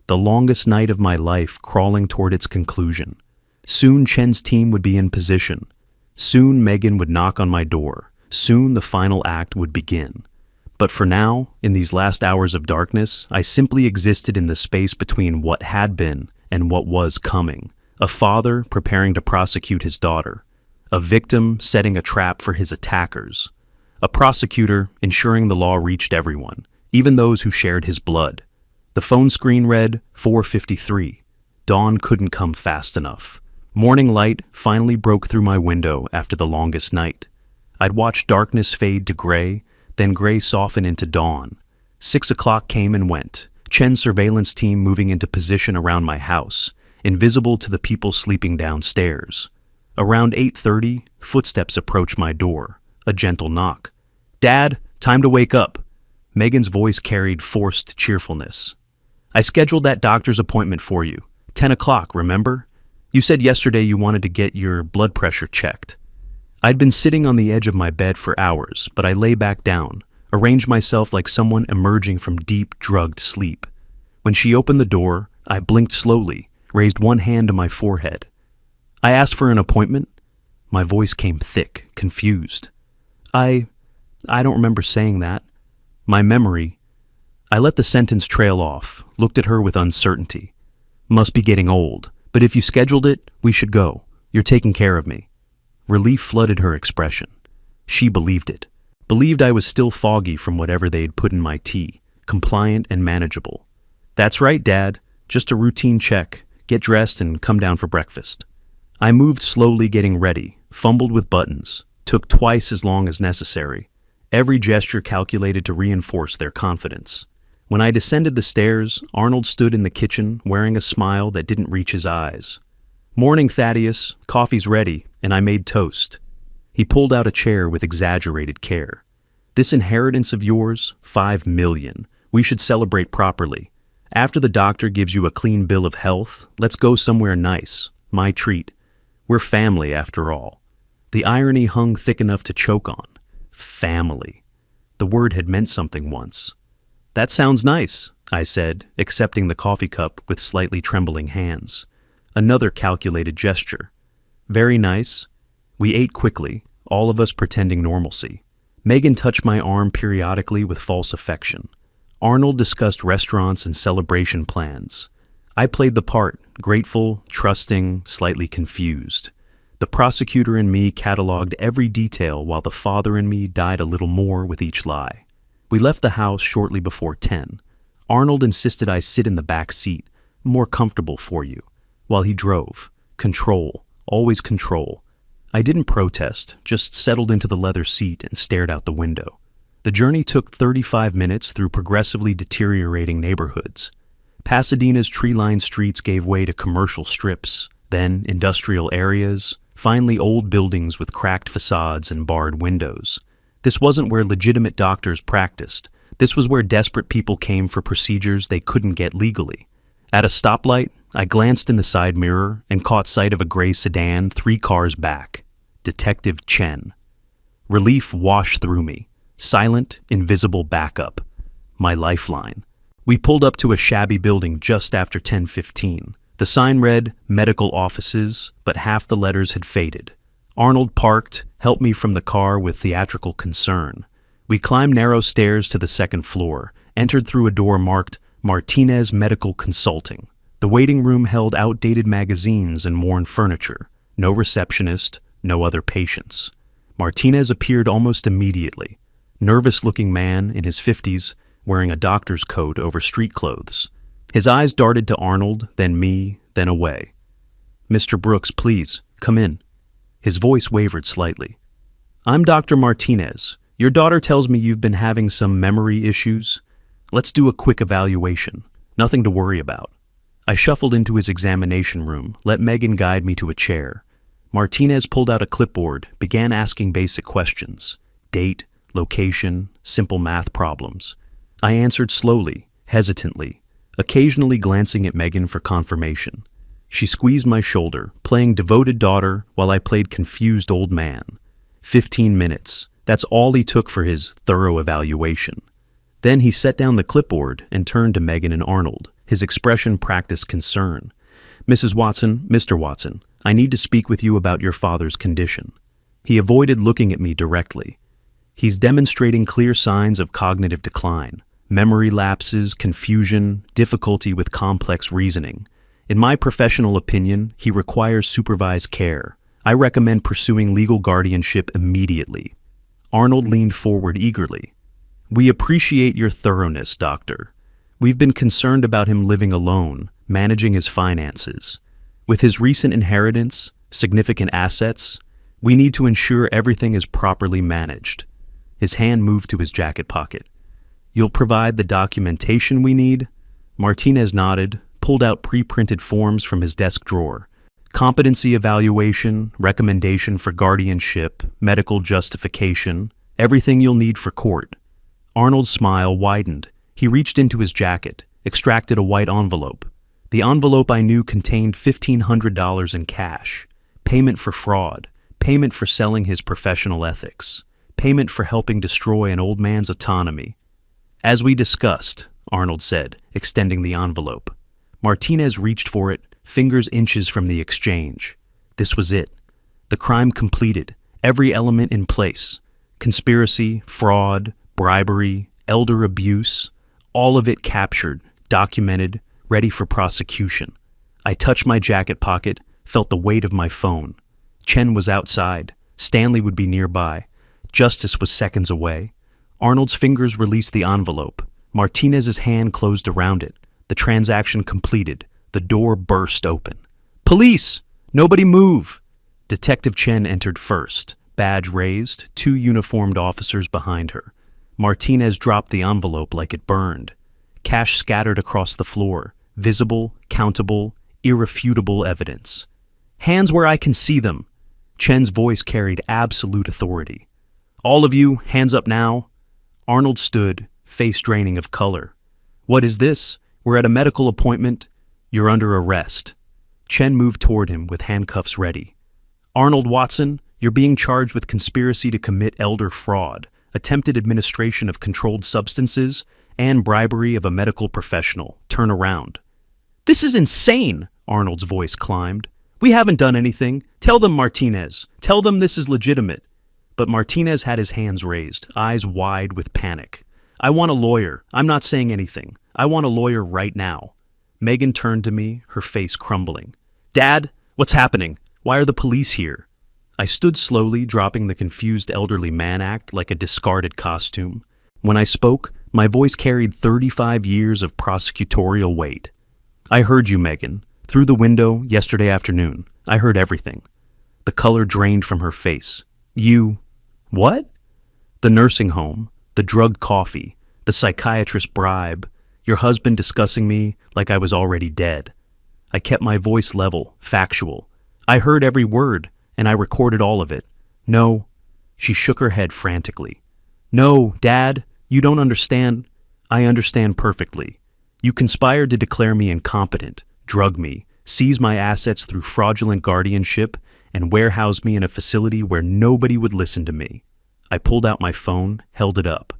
[SPEAKER 1] The longest night of my life crawling toward its conclusion. Soon Chen's team would be in position. Soon Megan would knock on my door. Soon the final act would begin. But for now, in these last hours of darkness, I simply existed in the space between what had been and what was coming. A father preparing to prosecute his daughter. A victim setting a trap for his attackers. A prosecutor ensuring the law reached everyone, even those who shared his blood. The phone screen read 4:53. Dawn couldn't come fast enough. Morning light finally broke through my window after the longest night. I'd watched darkness fade to gray, then gray soften into dawn. 6 o'clock came and went. Chen's surveillance team moving into position around my house, invisible to the people sleeping downstairs. Around 8:30, footsteps approached my door. A gentle knock. "Dad, time to wake up." Megan's voice carried forced cheerfulness. "I scheduled that doctor's appointment for you. 10 o'clock, remember? You said yesterday you wanted to get your blood pressure checked." I'd been sitting on the edge of my bed for hours, but I lay back down, arranged myself like someone emerging from deep, drugged sleep. When she opened the door, I blinked slowly, raised one hand to my forehead. "I asked for an appointment?" My voice came thick, confused. I don't remember saying that. My memory. I let the sentence trail off, looked at her with uncertainty. "Must be getting old, but if you scheduled it, we should go. You're taking care of me." Relief flooded her expression. She believed it. Believed I was still foggy from whatever they had put in my tea, compliant and manageable. "That's right, Dad. Just a routine check. Get dressed and come down for breakfast." I moved slowly, getting ready, fumbled with buttons, took twice as long as necessary, every gesture calculated to reinforce their confidence. When I descended the stairs, Arnold stood in the kitchen wearing a smile that didn't reach his eyes. Morning, Thaddeus. Coffee's ready, and I made toast. He pulled out a chair with exaggerated care. This inheritance of yours, 5 million. We should celebrate properly. After the doctor gives you a clean bill of health, let's go somewhere nice. My treat. We're family, after all. The irony hung thick enough to choke on. Family. The word had meant something once. That sounds nice, I said, accepting the coffee cup with slightly trembling hands. Another calculated gesture. Very nice. We ate quickly, all of us pretending normalcy. Megan touched my arm periodically with false affection. Arnold discussed restaurants and celebration plans. I played the part, grateful, trusting, slightly confused. The prosecutor in me cataloged every detail while the father in me died a little more with each lie. We left the house shortly before 10. Arnold insisted I sit in the back seat, more comfortable for you, while he drove. Control, always control. I didn't protest, just settled into the leather seat and stared out the window. The journey took 35 minutes through progressively deteriorating neighborhoods. Pasadena's tree-lined streets gave way to commercial strips, then industrial areas, finally old buildings with cracked facades and barred windows. This wasn't where legitimate doctors practiced. This was where desperate people came for procedures they couldn't get legally. At a stoplight, I glanced in the side mirror and caught sight of a gray sedan 3 cars back. Detective Chen. Relief washed through me. Silent, invisible backup. My lifeline. We pulled up to a shabby building just after 10:15. The sign read, medical offices, but half the letters had faded. Arnold parked, helped me from the car with theatrical concern. We climbed narrow stairs to the second floor, entered through a door marked Martinez Medical Consulting. The waiting room held outdated magazines and worn furniture. No receptionist, no other patients. Martinez appeared almost immediately. Nervous-looking man in his 50s, wearing a doctor's coat over street clothes. His eyes darted to Arnold, then me, then away. "Mr. Brooks, please, come in." His voice wavered slightly. "I'm Dr. Martinez. Your daughter tells me you've been having some memory issues. Let's do a quick evaluation. Nothing to worry about." I shuffled into his examination room, let Megan guide me to a chair. Martinez pulled out a clipboard, began asking basic questions. Date, location, simple math problems. I answered slowly, hesitantly, occasionally glancing at Megan for confirmation. She squeezed my shoulder, playing devoted daughter while I played confused old man. 15 minutes. That's all he took for his thorough evaluation. Then he set down the clipboard and turned to Megan and Arnold. His expression practiced concern. "Mrs. Watson, Mr. Watson, I need to speak with you about your father's condition." He avoided looking at me directly. "He's demonstrating clear signs of cognitive decline. Memory lapses, confusion, difficulty with complex reasoning. In my professional opinion, he requires supervised care. I recommend pursuing legal guardianship immediately." Arnold leaned forward eagerly. "We appreciate your thoroughness, doctor. We've been concerned about him living alone, managing his finances. With his recent inheritance, significant assets, we need to ensure everything is properly managed." His hand moved to his jacket pocket. "You'll provide the documentation we need?" Martinez nodded, pulled out pre-printed forms from his desk drawer. Competency evaluation, recommendation for guardianship, medical justification, everything you'll need for court. Arnold's smile widened. He reached into his jacket, extracted a white envelope. The envelope I knew contained $1,500 in cash. Payment for fraud, payment for selling his professional ethics, payment for helping destroy an old man's autonomy. "As we discussed," Arnold said, extending the envelope. Martinez reached for it, fingers inches from the exchange. This was it. The crime completed, every element in place. Conspiracy, fraud, bribery, elder abuse, all of it captured, documented, ready for prosecution. I touched my jacket pocket, felt the weight of my phone. Chen was outside. Stanley would be nearby. Justice was seconds away. Arnold's fingers released the envelope. Martinez's hand closed around it. The transaction completed. The door burst open. "Police! Nobody move!" Detective Chen entered first, badge raised, 2 uniformed officers behind her. Martinez dropped the envelope like it burned. Cash scattered across the floor. Visible, countable, irrefutable evidence. Hands where I can see them. Chen's voice carried absolute authority. All of you, hands up now. Arnold stood, face draining of color. What is this? We're at a medical appointment. You're under arrest. Chen moved toward him with handcuffs ready. Arnold Watson, you're being charged with conspiracy to commit elder fraud, attempted administration of controlled substances, and bribery of a medical professional. Turn around. This is insane, Arnold's voice climbed. We haven't done anything. Tell them, Martinez. Tell them this is legitimate. But Martinez had his hands raised, eyes wide with panic. I want a lawyer. I'm not saying anything. I want a lawyer right now. Megan turned to me, her face crumbling. Dad, what's happening? Why are the police here? I stood slowly, dropping the confused elderly man act like a discarded costume. When I spoke, my voice carried 35 years of prosecutorial weight. I heard you, Megan. Through the window, yesterday afternoon. I heard everything. The color drained from her face. You... What? The nursing home, the drugged coffee, the psychiatrist bribe, your husband discussing me like I was already dead. I kept my voice level, factual. I heard every word, and I recorded all of it. No. She shook her head frantically. No, Dad, you don't understand. I understand perfectly. You conspired to declare me incompetent, drug me, seize my assets through fraudulent guardianship, and warehouse me in a facility where nobody would listen to me. I pulled out my phone, held it up.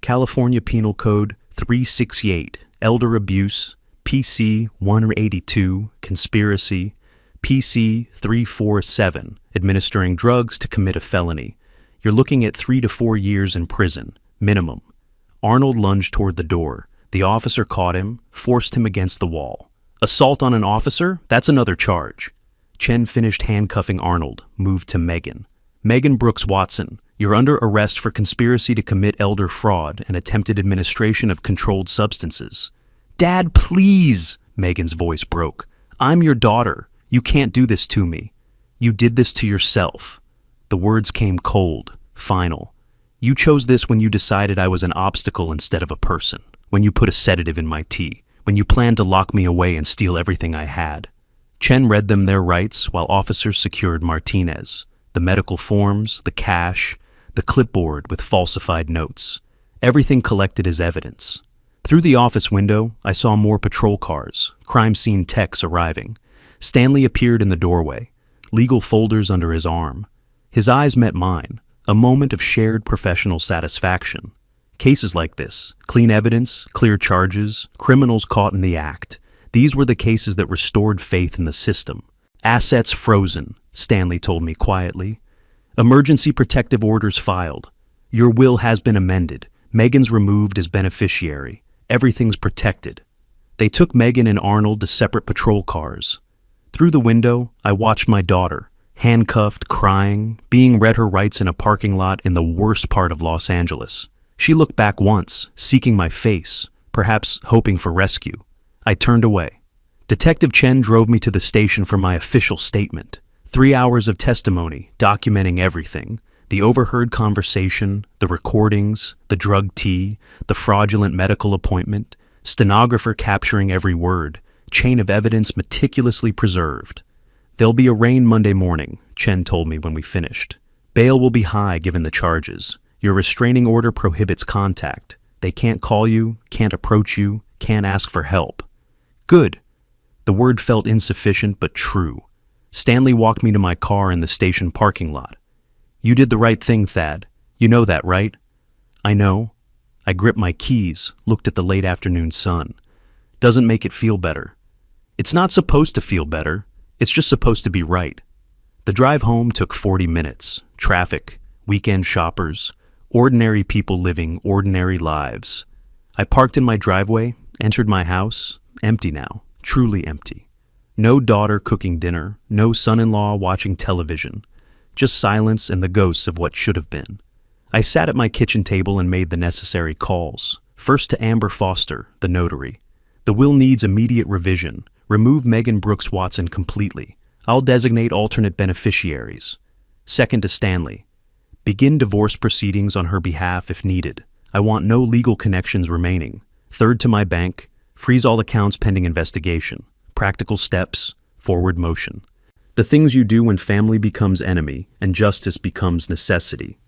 [SPEAKER 1] California Penal Code 368, elder abuse, PC 182, conspiracy, PC 347, administering drugs to commit a felony. You're looking at 3 to 4 years in prison, minimum. Arnold lunged toward the door. The officer caught him, forced him against the wall. Assault on an officer? That's another charge. Chen finished handcuffing Arnold, moved to Megan. Megan Brooks Watson, you're under arrest for conspiracy to commit elder fraud and attempted administration of controlled substances. Dad, please, Megan's voice broke. I'm your daughter. You can't do this to me. You did this to yourself. The words came cold, final. You chose this when you decided I was an obstacle instead of a person, when you put a sedative in my tea, when you planned to lock me away and steal everything I had. Chen read them their rights while officers secured Martinez, the medical forms, the cash, the clipboard with falsified notes. Everything collected as evidence. Through the office window, I saw more patrol cars, crime scene techs arriving. Stanley appeared in the doorway, legal folders under his arm. His eyes met mine, a moment of shared professional satisfaction. Cases like this, clean evidence, clear charges, criminals caught in the act. These were the cases that restored faith in the system. Assets frozen, Stanley told me quietly. Emergency protective orders filed. Your will has been amended. Megan's removed as beneficiary. Everything's protected. They took Megan and Arnold to separate patrol cars. Through the window, I watched my daughter, handcuffed, crying, being read her rights in a parking lot in the worst part of Los Angeles. She looked back once, seeking my face, perhaps hoping for rescue. I turned away. Detective Chen drove me to the station for my official statement. 3 hours of testimony, documenting everything. The overheard conversation, the recordings, the drug tea, the fraudulent medical appointment, stenographer capturing every word, chain of evidence meticulously preserved. There'll be a rain Monday morning, Chen told me when we finished. Bail will be high given the charges. Your restraining order prohibits contact. They can't call you, can't approach you, can't ask for help. Good. The word felt insufficient but true. Stanley walked me to my car in the station parking lot. You did the right thing, Thad. You know that, right? I know. I gripped my keys, looked at the late afternoon sun. Doesn't make it feel better. It's not supposed to feel better. It's just supposed to be right. The drive home took 40 minutes. Traffic, weekend shoppers, ordinary people living ordinary lives. I parked in my driveway, entered my house, empty now, truly empty. No daughter cooking dinner, no son-in-law watching television, just silence and the ghosts of what should have been. I sat at my kitchen table and made the necessary calls. First to Amber Foster, the notary. The will needs immediate revision. Remove Megan Brooks Watson completely. I'll designate alternate beneficiaries. Second to Stanley. Begin divorce proceedings on her behalf if needed. I want no legal connections remaining. Third to my bank. Freeze all accounts pending investigation. Practical steps. Forward motion. The things you do when family becomes enemy and justice becomes necessity.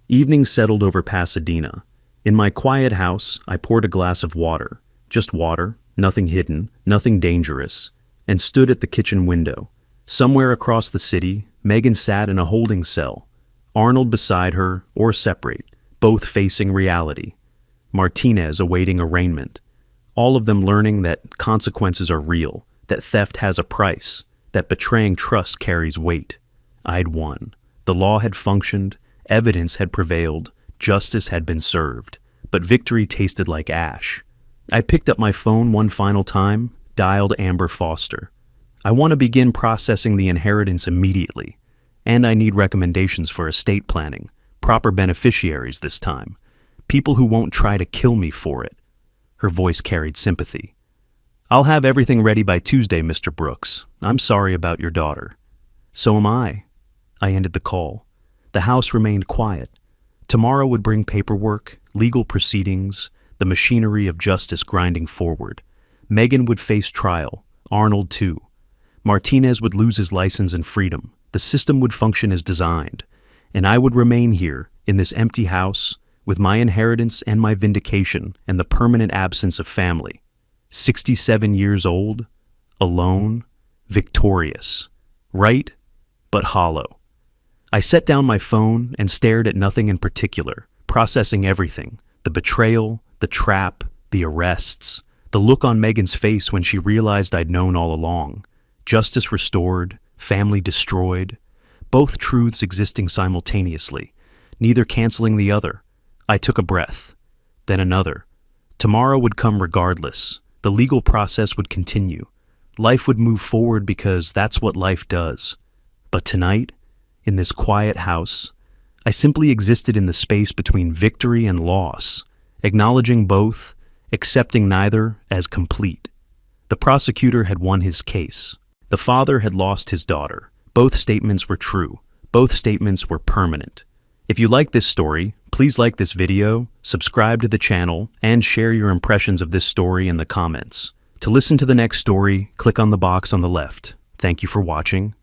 [SPEAKER 1] Evening settled over Pasadena. In my quiet house, I poured a glass of water. Just water, nothing hidden, nothing dangerous, and stood at the kitchen window. Somewhere across the city, Megan sat in a holding cell. Arnold beside her, or separate, both facing reality. Martinez awaiting arraignment. All of them learning that consequences are real, that theft has a price, that betraying trust carries weight. I'd won. The law had functioned, evidence had prevailed, justice had been served, but victory tasted like ash. I picked up my phone one final time, dialed Amber Foster. I want to begin processing the inheritance immediately, and I need recommendations for estate planning, proper beneficiaries this time, people who won't try to kill me for it. Her voice carried sympathy. I'll have everything ready by Tuesday, Mr. Brooks. I'm sorry about your daughter. So am I. I ended the call. The house remained quiet. Tomorrow would bring paperwork, legal proceedings, the machinery of justice grinding forward. Megan would face trial, Arnold too. Martinez would lose his license and freedom. The system would function as designed, and I would remain here, in this empty house, with my inheritance and my vindication and the permanent absence of family. 67 years old, alone, victorious. Right, but hollow. I set down my phone and stared at nothing in particular, processing everything: the betrayal, the trap, the arrests, the look on Megan's face when she realized I'd known all along. Justice restored, family destroyed, both truths existing simultaneously, neither canceling the other. I took a breath, then another. Tomorrow would come regardless. The legal process would continue. Life would move forward because that's what life does. But tonight, in this quiet house, I simply existed in the space between victory and loss, acknowledging both, accepting neither as complete. The prosecutor had won his case. The father had lost his daughter. Both statements were true. Both statements were permanent. If you like this story, please like this video, subscribe to the channel, and share your impressions of this story in the comments. To listen to the next story, click on the box on the left. Thank you for watching.